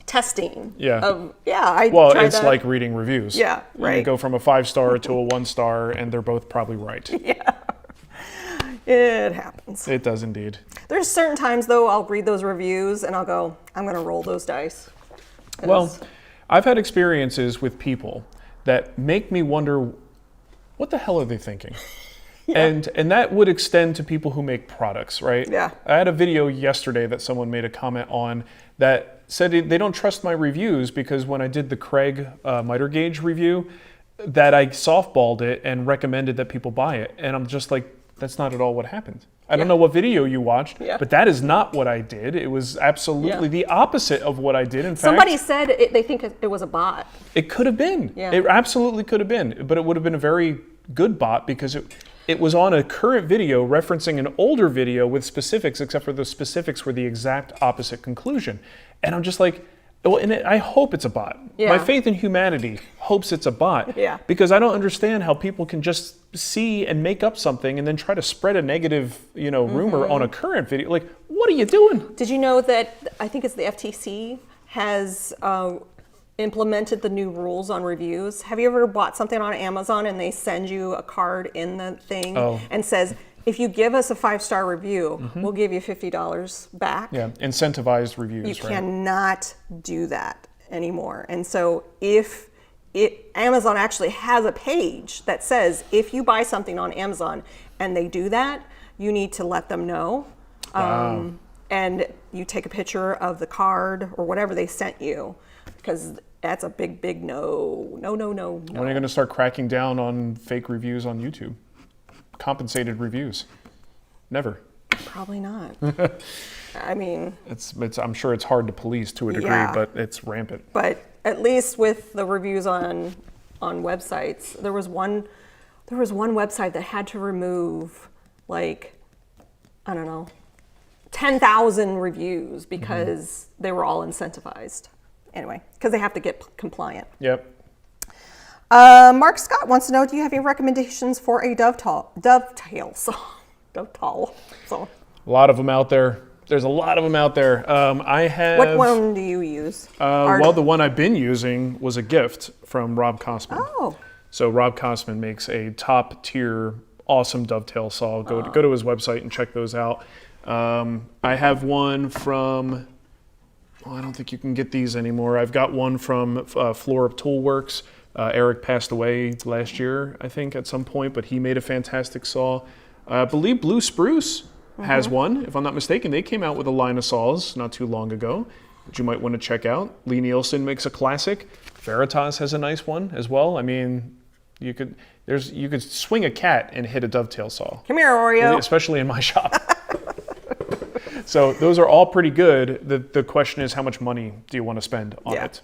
testing. Yeah. Well, it's like reading reviews. Yeah, right. You go from a 5-star to a 1-star, and they're both probably right. Yeah. It happens. It does indeed. There's certain times, though, I'll read those reviews and I'll go, I'm going to roll those dice. Well, I've had experiences with people that make me wonder, what the hell are they thinking? Yeah. And that would extend to people who make products, right? Yeah. I had a video yesterday that someone made a comment on that said they don't trust my reviews because when I did the Craig miter gauge review, that I softballed it and recommended that people buy it. And I'm just like, that's not at all what happened. I don't know what video you watched, but that is not what I did. It was absolutely the opposite of what I did. In fact, somebody said they think it was a bot. It could have been. Yeah. It absolutely could have been. But it would have been a very good bot because it was on a current video referencing an older video with specifics, except for the specifics were the exact opposite conclusion. And I'm just like, well, and I hope it's a bot. Yeah. My faith in humanity hopes it's a bot. Yeah. Because I don't understand how people can just see and make up something and then try to spread a negative, rumor on a current video. Like, what are you doing? Did you know that I think it's the FTC has implemented the new rules on reviews? Have you ever bought something on Amazon and they send you a card in the thing and says, if you give us a 5-star review, we'll give you $50 back. Yeah, incentivized reviews. You cannot do that anymore. And so Amazon actually has a page that says if you buy something on Amazon and they do that, you need to let them know. Wow. And you take a picture of the card or whatever they sent you, because that's a big, big no. No. When are you going to start cracking down on fake reviews on YouTube? Compensated reviews? Never. Probably not. I mean, I'm sure it's hard to police to a degree, but it's rampant. But at least with the reviews on websites, there was one website that had to remove 10,000 reviews because they were all incentivized. Anyway, because they have to get compliant. Yep. Mark Scott wants to know, do you have any recommendations for a dovetail saw? Dovetail saw. A lot of them out there. There's a lot of them out there. I have. What one do you use? Well, the one I've been using was a gift from Rob Kosman. Oh. So Rob Kosman makes a top tier, awesome dovetail saw. Go to his website and check those out. I have one from. Well, I don't think you can get these anymore. I've got one from Floor of Toolworks. Eric passed away last year, I think, at some point, but he made a fantastic saw. I believe Blue Spruce has one, if I'm not mistaken. They came out with a line of saws not too long ago that you might want to check out. Lee Nielsen makes a classic. Veritas has a nice one as well. I mean, you could swing a cat and hit a dovetail saw. Come here, Oreo. Especially in my shop. So those are all pretty good. The question is, how much money do you want to spend on it?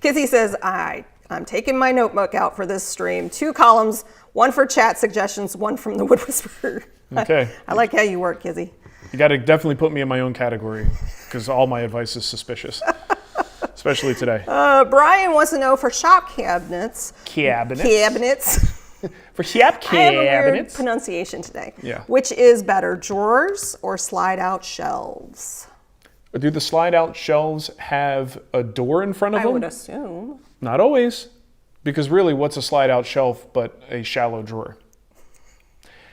Kizzy says, I'm taking my notebook out for this stream. 2 columns, one for chat suggestions, one from the Wood Whisperer. Okay. I like how you work, Kizzy. You got to definitely put me in my own category because all my advice is suspicious, especially today. Brian wants to know for shop cabinets. For shop cabinets. I have a weird pronunciation today. Yeah. Which is better, drawers or slide-out shelves? Do the slide-out shelves have a door in front of them? I would assume. Not always, because really, what's a slide-out shelf but a shallow drawer?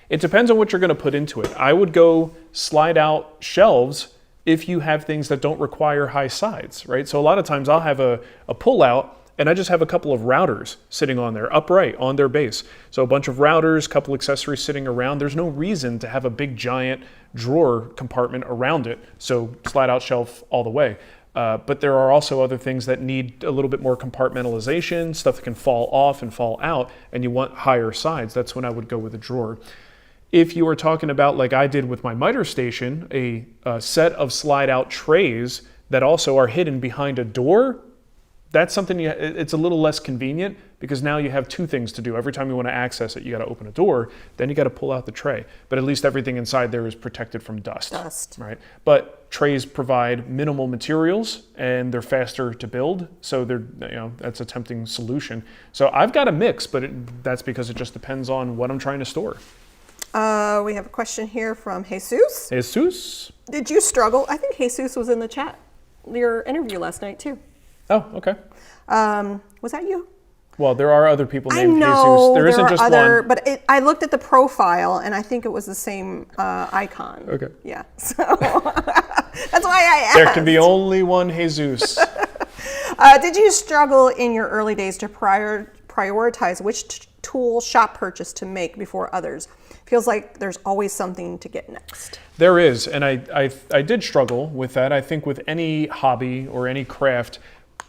It depends on what you're going to put into it. I would go slide-out shelves if you have things that don't require high sides, right? So a lot of times I'll have a pull-out, and I just have a couple of routers sitting on there, upright, on their base. So a bunch of routers, couple accessories sitting around. There's no reason to have a big, giant drawer compartment around it, so slide-out shelf all the way. But there are also other things that need a little bit more compartmentalization, stuff that can fall off and fall out, and you want higher sides. That's when I would go with a drawer. If you were talking about, like I did with my miter station, a set of slide-out trays that also are hidden behind a door, that's something it's a little less convenient because now you have two things to do. Every time you want to access it, you got to open a door, then you got to pull out the tray. But at least everything inside there is protected from dust. Right? But trays provide minimal materials and they're faster to build, so that's a tempting solution. So I've got a mix, but that's because it just depends on what I'm trying to store. We have a question here from Jesus. Jesus? Did you struggle? I think Jesus was in the chat, your interview last night too. Oh, okay. Was that you? Well, there are other people named I know, Jesus. There isn't just one. But I looked at the profile and I think it was the same icon. Okay. Yeah, so that's why I asked. There can be only one Jesus. Did you struggle in your early days to prioritize which tool shop purchase to make before others? Feels like there's always something to get next. There is, and I did struggle with that. I think with any hobby or any craft,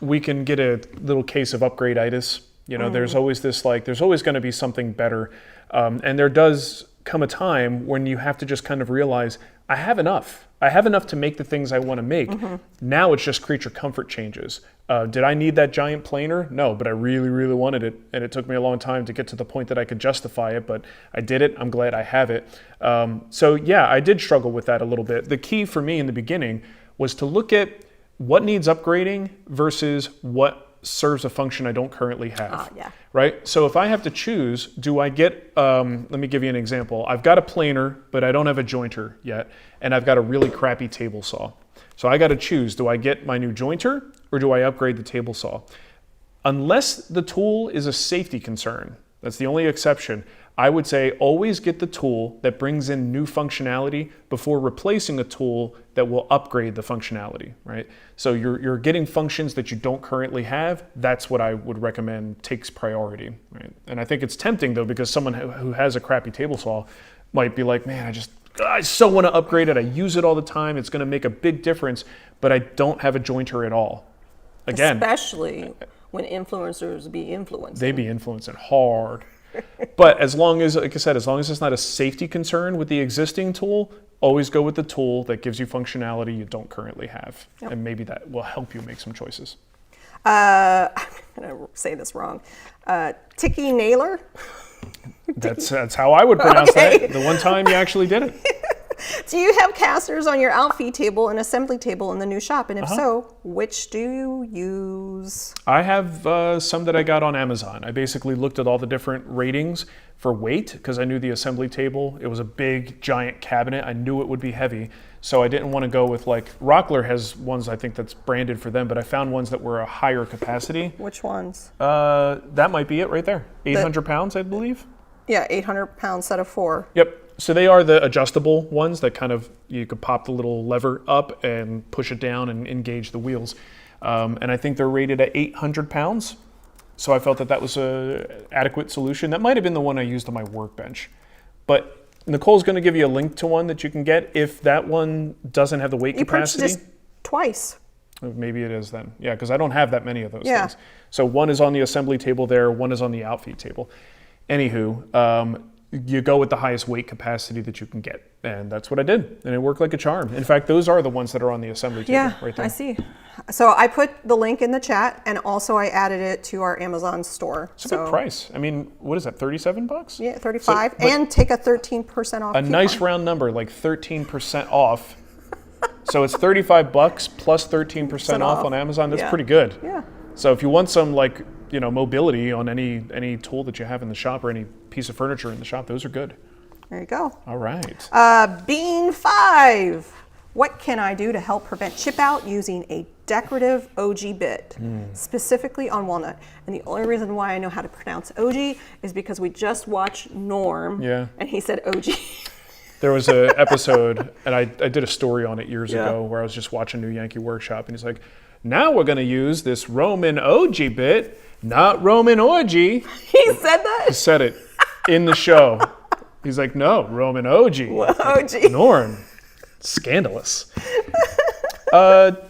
we can get a little case of upgrade-itis. There's always there's always going to be something better. And there does come a time when you have to just kind of realize, I have enough. I have enough to make the things I want to make. Now it's just creature comfort changes. Did I need that giant planer? No, but I really, really wanted it. And it took me a long time to get to the point that I could justify it, but I did it. I'm glad I have it. So yeah, I did struggle with that a little bit. The key for me in the beginning was to look at what needs upgrading versus what serves a function I don't currently have, right? So if I have to choose, do I get, let me give you an example. I've got a planer, but I don't have a jointer yet, and I've got a really crappy table saw. So I got to choose, do I get my new jointer or do I upgrade the table saw? Unless the tool is a safety concern, that's the only exception, I would say always get the tool that brings in new functionality before replacing a tool that will upgrade the functionality, right? So you're getting functions that you don't currently have. That's what I would recommend takes priority, right? And I think it's tempting though, because someone who has a crappy table saw might be like, man, I so want to upgrade it. I use it all the time. It's going to make a big difference, but I don't have a jointer at all. Again, especially when influencers be influencing. They be influencing hard. But as long as, like I said, as long as it's not a safety concern with the existing tool, always go with the tool that gives you functionality you don't currently have. Yep. And maybe that will help you make some choices. I'm going to say this wrong. Ticky nailer? That's how I would pronounce that. The one time you actually did it. Do you have casters on your outfeed table and assembly table in the new shop? And if so, which do you use? I have some that I got on Amazon. I basically looked at all the different ratings for weight because I knew the assembly table, it was a big, giant cabinet. I knew it would be heavy. So I didn't want to go with Rockler has ones I think that's branded for them, but I found ones that were a higher capacity. Which ones? That might be it right there. 800 pounds, I believe. Yeah, 800 pound set of 4. Yep. So they are the adjustable ones that kind of, you could pop the little lever up and push it down and engage the wheels. And I think they're rated at 800 pounds. So I felt that was an adequate solution. That might have been the one I used on my workbench. But Nicole's going to give you a link to one that you can get if that one doesn't have the weight capacity. You purchased this twice. Maybe it is then. Yeah, because I don't have that many of those things. So one is on the assembly table there, one is on the outfeed table. Anywho, you go with the highest weight capacity that you can get. And that's what I did. And it worked like a charm. In fact, those are the ones that are on the assembly table right there. I see. So I put the link in the chat and also I added it to our Amazon store. It's a good price. I mean, what is that, 37 bucks? Yeah, 35 and take a 13% off. A nice round number, like 13% off. So it's 35 bucks plus 13% off on Amazon. That's pretty good. Yeah. So if you want some mobility on any tool that you have in the shop or any piece of furniture in the shop, those are good. There you go. All right. Bean 5. What can I do to help prevent chip out using a decorative ogee bit, specifically on walnut? And the only reason why I know how to pronounce ogee is because we just watched Norm, and he said ogee. There was an episode, and I did a story on it years ago, where I was just watching New Yankee Workshop, and he's like, now we're going to use this Roman ogee bit, not Roman orgy. He said that? He said it in the show. He's like, no, Roman ogee. Ogee. Norm. Scandalous.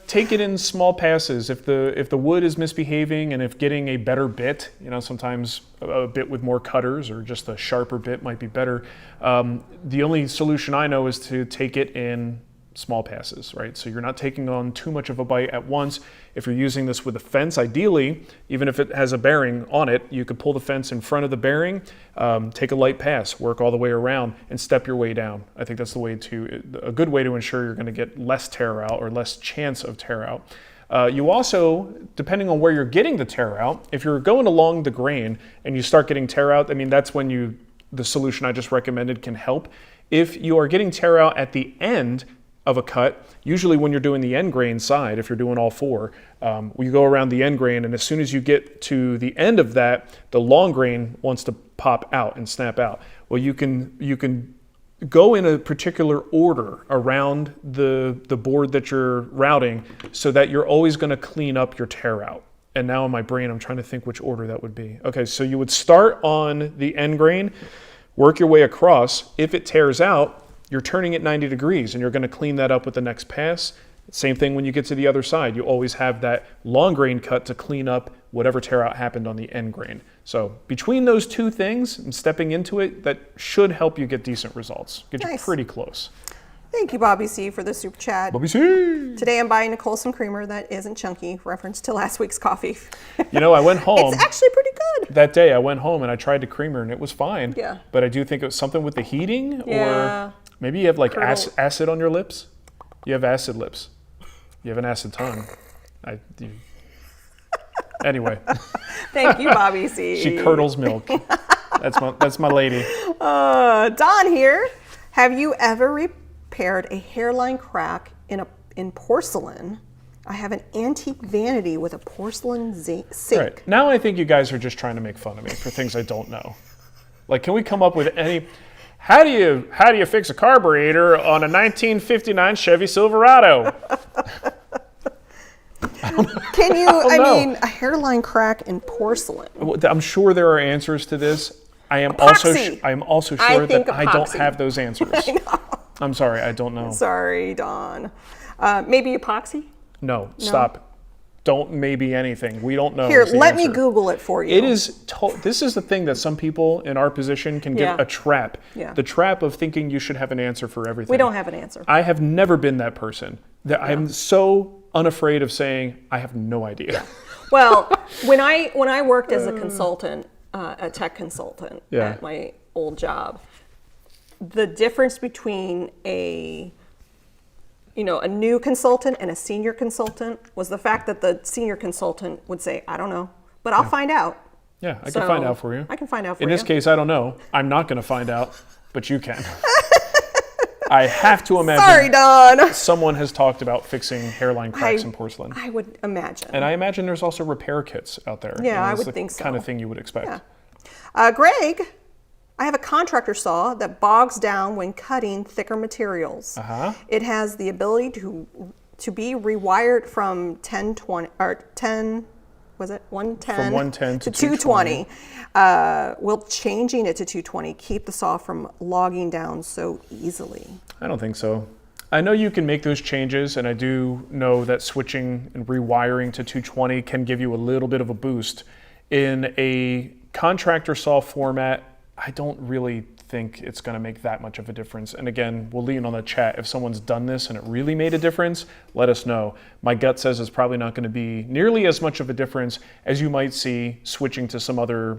Take it in small passes. If the wood is misbehaving and if getting a better bit, sometimes a bit with more cutters or just a sharper bit might be better. The only solution I know is to take it in small passes, right? So you're not taking on too much of a bite at once. If you're using this with a fence, ideally, even if it has a bearing on it, you could pull the fence in front of the bearing, take a light pass, work all the way around, and step your way down. I think that's a good way to ensure you're going to get less tear out or less chance of tear out. You also, depending on where you're getting the tear out, if you're going along the grain and you start getting tear out, I mean, that's when the solution I just recommended can help. If you are getting tear out at the end of a cut, usually when you're doing the end grain side, if you're doing all four, you go around the end grain, and as soon as you get to the end of that, the long grain wants to pop out and snap out. Well, you can go in a particular order around the board that you're routing so that you're always going to clean up your tear out. And now in my brain, I'm trying to think which order that would be. Okay, so you would start on the end grain, work your way across. If it tears out, you're turning it 90 degrees and you're going to clean that up with the next pass. Same thing when you get to the other side. You always have that long grain cut to clean up whatever tear out happened on the end grain. So between those two things and stepping into it, that should help you get decent results. Get you pretty close. Thank you, BobbyC, for the super chat. BobbyC! Today I'm buying Nicole some creamer that isn't chunky, reference to last week's coffee. You know, I went home. It's actually pretty good. That day I went home and I tried the creamer and it was fine. Yeah. But I do think it was something with the heating, Yeah. or maybe you have like acid on your lips. You have acid lips. You have an acid tongue. Anyway. Thank you, BobbyC. She curdles milk. That's my lady. Don here. Have you ever repaired a hairline crack in porcelain? I have an antique vanity with a porcelain sink. Right. Now I think you guys are just trying to make fun of me for things I don't know. Like, can we come up with any? How do you fix a carburetor on a 1959 Chevy Silverado? Can you? I mean, a hairline crack in porcelain. I'm sure there are answers to this. I am Epoxy. also sure that I don't epoxy. have those answers. I know. I'm sorry, I don't know. Sorry, Don. Maybe epoxy? No, stop. Don't maybe anything. We don't know. Here, let me Google it for you. It is. This is the thing that some people in our position can get a trap. Yeah. The trap of thinking you should have an answer for everything. We don't have an answer. I have never been that person. I'm so unafraid of saying I have no idea. Well, when I worked as a consultant, a tech consultant at my old job, the difference between a new consultant and a senior consultant was the fact that the senior consultant would say, I don't know, but I'll find out. Yeah, I can find out for you. I can find out for you. In this case, I don't know. I'm not going to find out, but you can. I have to imagine. Sorry, Don. Someone has talked about fixing hairline cracks in porcelain. I would imagine. And I imagine there's also repair kits out there. Yeah, I would think so. Kind of thing you would expect. Yeah. Greg, I have a contractor saw that bogs down when cutting thicker materials. It has the ability to be rewired from 110 From 110 to 220. Will changing it to 220 keep the saw from logging down so easily? I don't think so. I know you can make those changes, and I do know that switching and rewiring to 220 can give you a little bit of a boost. In a contractor saw format, I don't really think it's going to make that much of a difference. And again, we'll lean on the chat. If someone's done this and it really made a difference, let us know. My gut says it's probably not going to be nearly as much of a difference as you might see switching to some other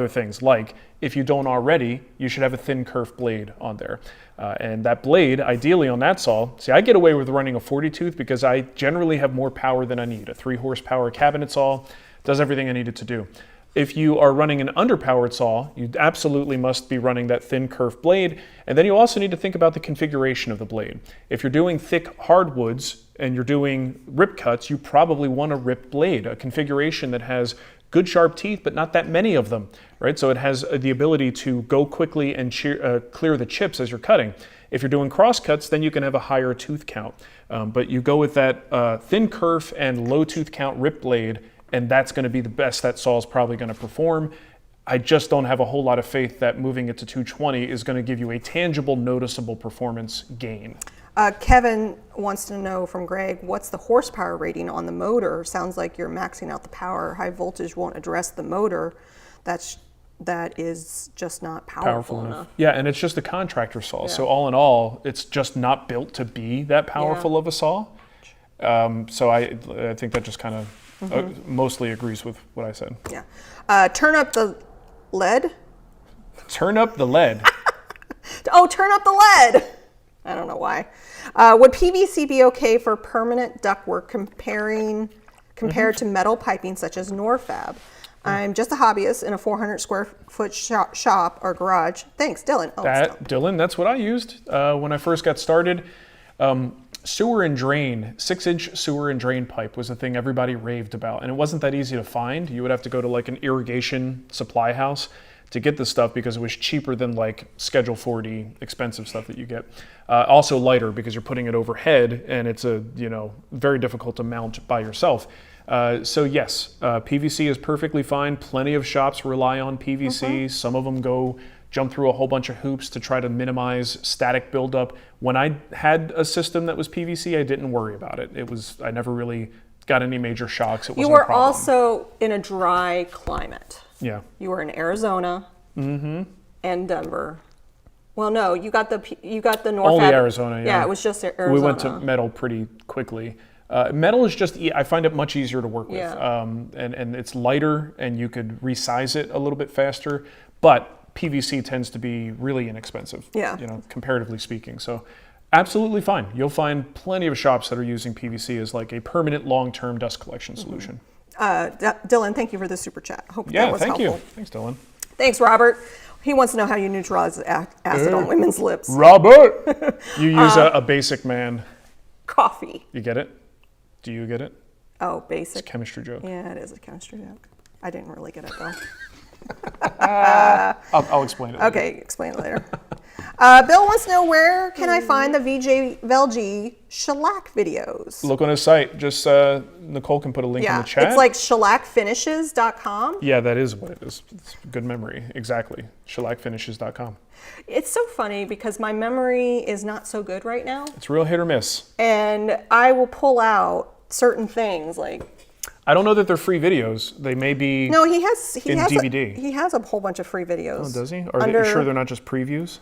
things. Like, if you don't already, you should have a thin kerf blade on there. And that blade, ideally on that saw, see, I get away with running a 40 tooth because I generally have more power than I need. A 3 horsepower cabinet saw does everything I need it to do. If you are running an underpowered saw, you absolutely must be running that thin kerf blade. And then you also need to think about the configuration of the blade. If you're doing thick hardwoods and you're doing rip cuts, you probably want a rip blade, a configuration that has good sharp teeth, but not that many of them, right? So it has the ability to go quickly and clear the chips as you're cutting. If you're doing cross cuts, then you can have a higher tooth count. But you go with that thin kerf and low tooth count rip blade, and that's going to be the best that saw is probably going to perform. I just don't have a whole lot of faith that moving it to 220 is going to give you a tangible, noticeable performance gain. Kevin wants to know from Greg, what's the horsepower rating on the motor? Sounds like you're maxing out the power. High voltage won't address the motor. That's that is just not powerful enough. Yeah, and it's just a contractor saw. Yeah. So all in all, it's just not built to be that powerful of a saw. So I think that just kind of mostly agrees with what I said. Yeah. Turn up the lead. Turn up the lead. Oh, turn up the lead. I don't know why. Would PVC be okay for permanent ductwork compared to metal piping such as Norfab? I'm just a hobbyist in a 400 square foot shop or garage. Thanks, Dylan. Oh, Dylan, that's what I used when I first got started. Sewer and drain, 6-inch sewer and drain pipe was the thing everybody raved about. And it wasn't that easy to find. You would have to go to like an irrigation supply house to get this stuff because it was cheaper than like Schedule 40 expensive stuff that you get. Also lighter because you're putting it overhead and it's very difficult to mount by yourself. So yes, PVC is perfectly fine. Plenty of shops rely on PVC. Some of them jump through a whole bunch of hoops to try to minimize static buildup. When I had a system that was PVC, I didn't worry about it. I never really got any major shocks. It wasn't You were a problem. also in a dry climate. Yeah. You were in Arizona and Denver. Well, no, you got the Norfab. Only Arizona, yeah. Yeah, it was just Arizona. We went to metal pretty quickly. Metal is just, I find it much easier to work with. Yeah. And it's lighter and you could resize it a little bit faster, but PVC tends to be really inexpensive, comparatively speaking. So absolutely fine. You'll find plenty of shops that are using PVC as like a permanent long-term dust collection solution. Dylan, thank you for the super chat. Hope that was helpful. Yeah, thank you. Thanks, Dylan. Thanks, Robert. He wants to know how you neutralize acid on women's lips. Robert! You use a basic man. Coffee. You get it? Do you get it? Oh, basic. It's a chemistry joke. Yeah, it is a chemistry joke. I didn't really get it, though. I'll explain it. Okay, explain it later. Bill wants to know, where can I find the VJ Velge shellac videos? Look on his site. Just Nicole can put a link in the chat. It's like shellacfinishes.com. Yeah, that is what it is. It's good memory. Exactly. Shellacfinishes.com. It's so funny because my memory is not so good right now. It's real hit or miss. And I will pull out certain things like... I don't know that they're free videos. They may be No, he has DVD. He has a whole bunch of free videos. Oh, does he? Are you sure they're not just previews?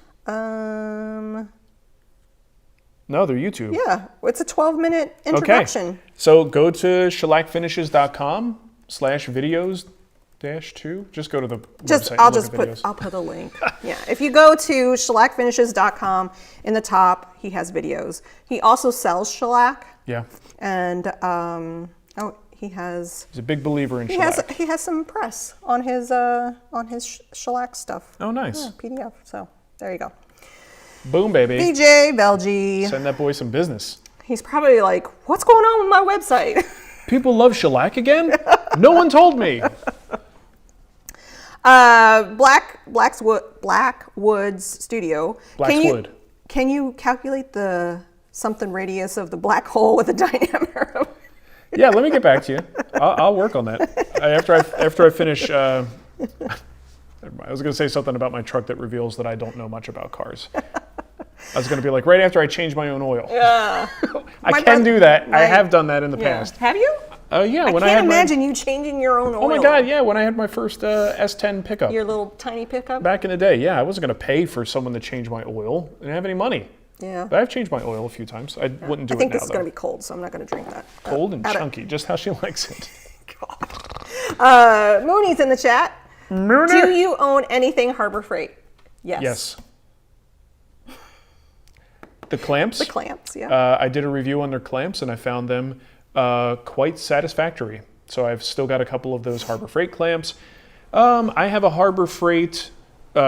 No, they're YouTube. Yeah, it's a 12-minute introduction. Okay. So go to shellacfinishes.com/videos-2. Just go to the website. I'll put a link. Yeah, if you go to shellacfinishes.com, in the top he has videos. He also sells shellac. Yeah. And he's a big believer in shellac. He has some press on his shellac stuff. Oh, nice. Yeah, PDF. So there you go. Boom, baby. VJ Velge. Send that boy some business. He's probably like, what's going on with my website? People love shellac again? No one told me. Blackwoods Studio. Blackswood. Can you calculate the something radius of the black hole with a diameter of... Yeah, let me get back to you. I'll work on that. After I finish... I was going to say something about my truck that reveals that I don't know much about cars. I was going to be like, right after I change my own oil. Yeah. I can do that. I have done that in the past. Have you? Yeah. I can't imagine you changing your own oil. Oh my God, yeah. When I had my first S10 pickup. Your little tiny pickup? Back in the day, yeah. I wasn't going to pay for someone to change my oil. I didn't have any money. Yeah. But I've changed my oil a few times. I wouldn't do it now, I think this is going to be cold, so I'm not going to drink that. Cold and chunky, just how she likes it. God. Mooney's in the chat. Mooney. Do you own anything Harbor Freight? Yes. Yes. The clamps? The clamps, yeah. I did a review on their clamps, and I found them quite satisfactory. So I've still got a couple of those Harbor Freight clamps. I have a Harbor Freight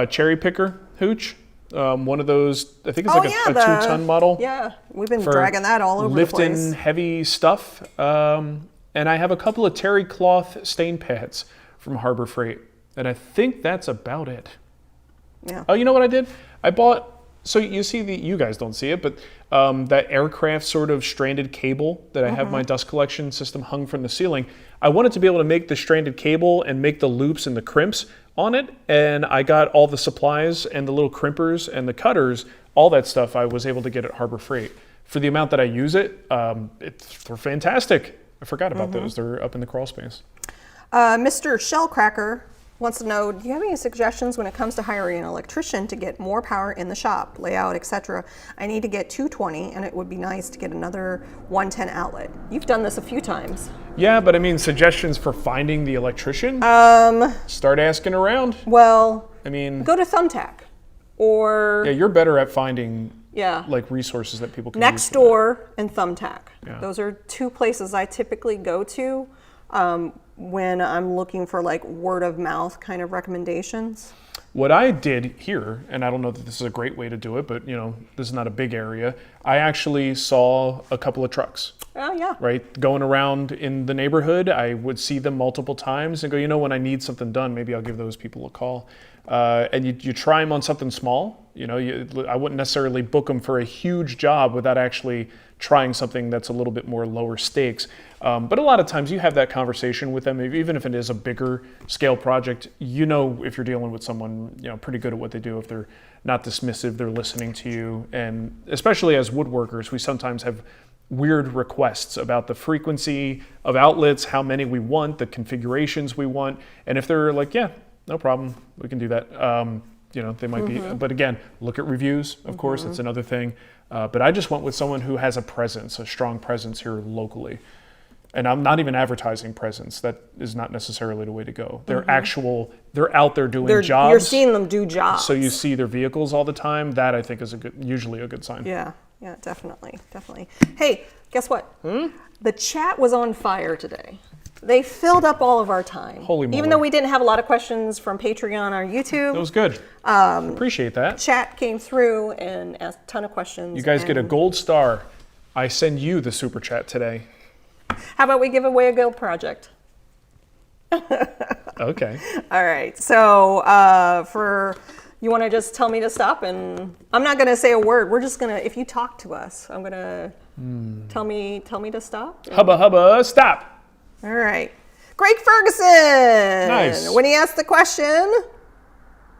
cherry picker hooch. One of those, I think it's a 2-ton model. Yeah, we've been dragging that all over the place. Lifting heavy stuff. And I have a couple of terry cloth stain pads from Harbor Freight. And I think that's about it. Yeah. Oh, you know what I did? I bought, so you see you guys don't see it, but that aircraft sort of stranded cable that I have my dust collection system hung from the ceiling. I wanted to be able to make the stranded cable and make the loops and the crimps on it. And I got all the supplies and the little crimpers and the cutters, all that stuff I was able to get at Harbor Freight. For the amount that I use it, they're fantastic. I forgot about those. They're up in the crawl space. Mr. Shellcracker wants to know, do you have any suggestions when it comes to hiring an electrician to get more power in the shop, layout, etc.? I need to get 220 and it would be nice to get another 110 outlet. You've done this a few times. Yeah, but I mean, suggestions for finding the electrician? Start asking around. Well, I mean, go to Thumbtack or yeah, you're better at finding yeah, like resources that people can use. Nextdoor and Thumbtack. Yeah. Those are two places I typically go to when I'm looking for like word of mouth kind of recommendations. What I did here, and I don't know that this is a great way to do it, but you know, this is not a big area. I actually saw a couple of trucks. Oh yeah. Right, going around in the neighborhood, I would see them multiple times and go, you know, when I need something done, maybe I'll give those people a call. And you try them on something small. You know, I wouldn't necessarily book them for a huge job without actually trying something that's a little bit more lower stakes. But a lot of times you have that conversation with them, even if it is a bigger scale project. You know, if you're dealing with someone, you know, pretty good at what they do, if they're not dismissive, they're listening to you. And especially as woodworkers, we sometimes have weird requests about the frequency of outlets, how many we want, the configurations we want. And if they're like, yeah, no problem, we can do that. You know, they might be, but again, look at reviews, of course, that's another thing. But I just went with someone who has a presence, a strong presence here locally. And I'm not even advertising presence. That is not necessarily the way to go. They're they're out there doing jobs. You're seeing them do jobs. So you see their vehicles all the time. That I think is usually a good sign. Yeah, yeah, definitely. Hey, guess what? The chat was on fire today. They filled up all of our time. Holy moly. Even though we didn't have a lot of questions from Patreon or YouTube. That was good. Appreciate that. Chat came through and asked a ton of questions. You guys get a gold star. I send you the super chat today. How about we give away a guild project? Okay. All right. So you want to just tell me to stop, and I'm not going to say a word. We're just going to, if you talk to us, I'm going to tell me to stop. Hubba hubba, stop. All right. Greg Ferguson. Nice. When he asked the question.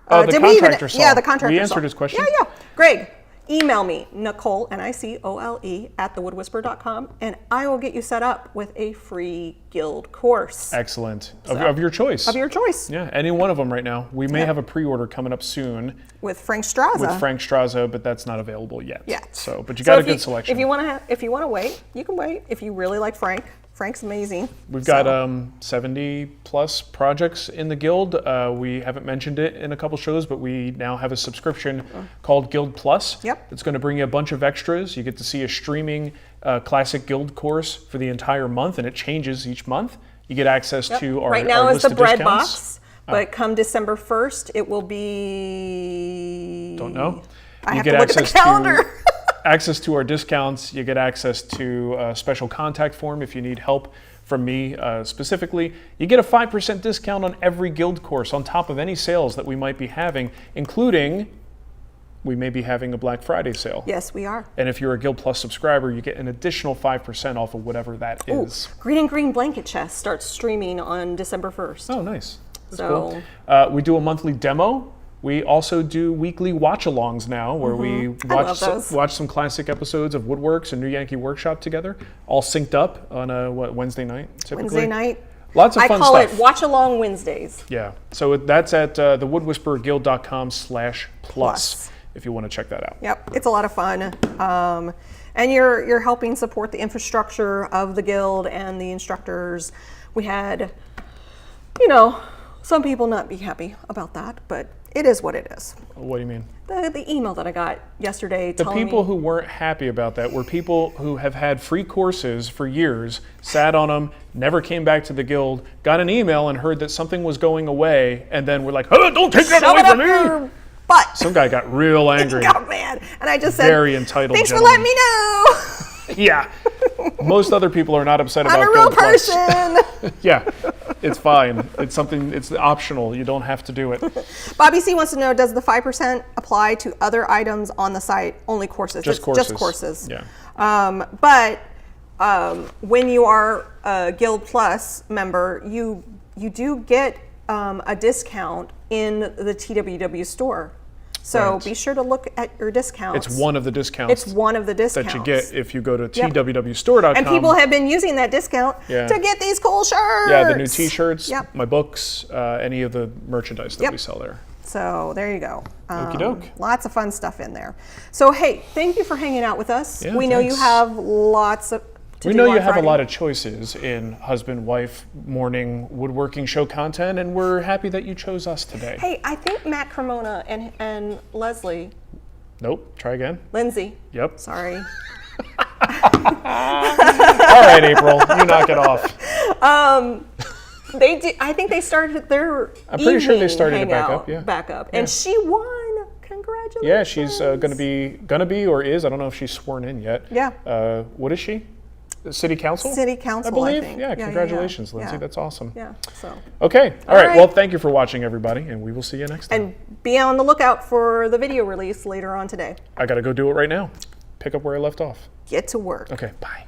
Oh, the contractor saw. Yeah, the contractor We answered saw. his question? Yeah. Greg, email me, Nicole, Nicole, @thewoodswhisperer.com, and I will get you set up with a free guild course. Excellent. Of your choice. Of your choice. Yeah, any one of them right now. We may have a pre-order coming up soon. With Frank Straza. But that's not available yet. Yeah. So, but you got a good selection. If you want to wait, you can wait. If you really like Frank's amazing. We've got 70 plus projects in the guild. We haven't mentioned it in a couple shows, but we now have a subscription called Guild Plus. Yep. It's going to bring you a bunch of extras. You get to see a streaming classic guild course for the entire month, and it changes each month. You get access to our right now our is the list of bread discounts. box, but come December 1st, it will be. Don't know. I have to look at the calendar. Access to our discounts. You get access to a special contact form if you need help from me specifically. You get a 5% discount on every guild course on top of any sales that we might be having, including we may be having a Black Friday sale. Yes, we are. And if you're a Guild Plus subscriber, you get an additional 5% off of whatever that is. Green and Green Blanket Chest starts streaming on December 1st. Oh, nice. That's cool. We do a monthly demo. We also do weekly watch-alongs now, where we watch some classic episodes of Woodworks and New Yankee Workshop together, all synced up on a Wednesday night, typically. Wednesday night. Lots of fun stuff. I call it Watch-Along Wednesdays. Yeah. So that's at thewoodwhispererguild.com/plus if you want to check that out. Yep, it's a lot of fun. And you're helping support the infrastructure of the guild and the instructors. We had, some people not be happy about that, but it is what it is. What do you mean? The email that I got yesterday telling me... The people who weren't happy about that were people who have had free courses for years, sat on them, never came back to the guild, got an email and heard that something was going away, and then were like, oh, don't take that away from me! Your butt. Some guy got real angry. He got mad. And I just said, very entitled thanks gentleman. for letting me know! Yeah. Most other people are not upset about I'm a Guild real person! Yeah. It's fine. It's optional. You don't have to do it. BobbyC wants to know, does the 5% apply to other items on the site? Only courses. Just courses. Just courses. Yeah. But when you are a Guild Plus member, you do get a discount in the TWW store. So Right. be sure to look at your discounts. It's one of the discounts It's one of the discounts that you get if you go to twwstore.com. And people have been using that discount Yeah. to get these cool shirts. Yeah, the new T-shirts, Yep. my books, any of the merchandise that we sell there. So there you go. Okie doke. Lots of fun stuff in there. So hey, thank you for hanging out with us. Yeah, we know you thanks. have lots of. We know you have a lot of choices in husband, wife, morning, woodworking show content, and we're happy that you chose us today. Hey, I think Matt Cremona and Leslie, Nope, try again. Lindsay. Yep. Sorry. All right, April, you knock it off. They did. I think they started their. I'm pretty sure they started it back hangout up, yeah. Back up, and she won. Congratulations. Yeah, she's gonna be or is. I don't know if she's sworn in yet. Yeah. What is she? City council? City council, I believe. think. Yeah, congratulations, Lindsay. Yeah. That's awesome. Yeah. So. Okay. All right. Well, thank you for watching, everybody, and we will see you next time. And be on the lookout for the video release later on today. I got to go do it right now. Pick up where I left off. Get to work. Okay. Bye.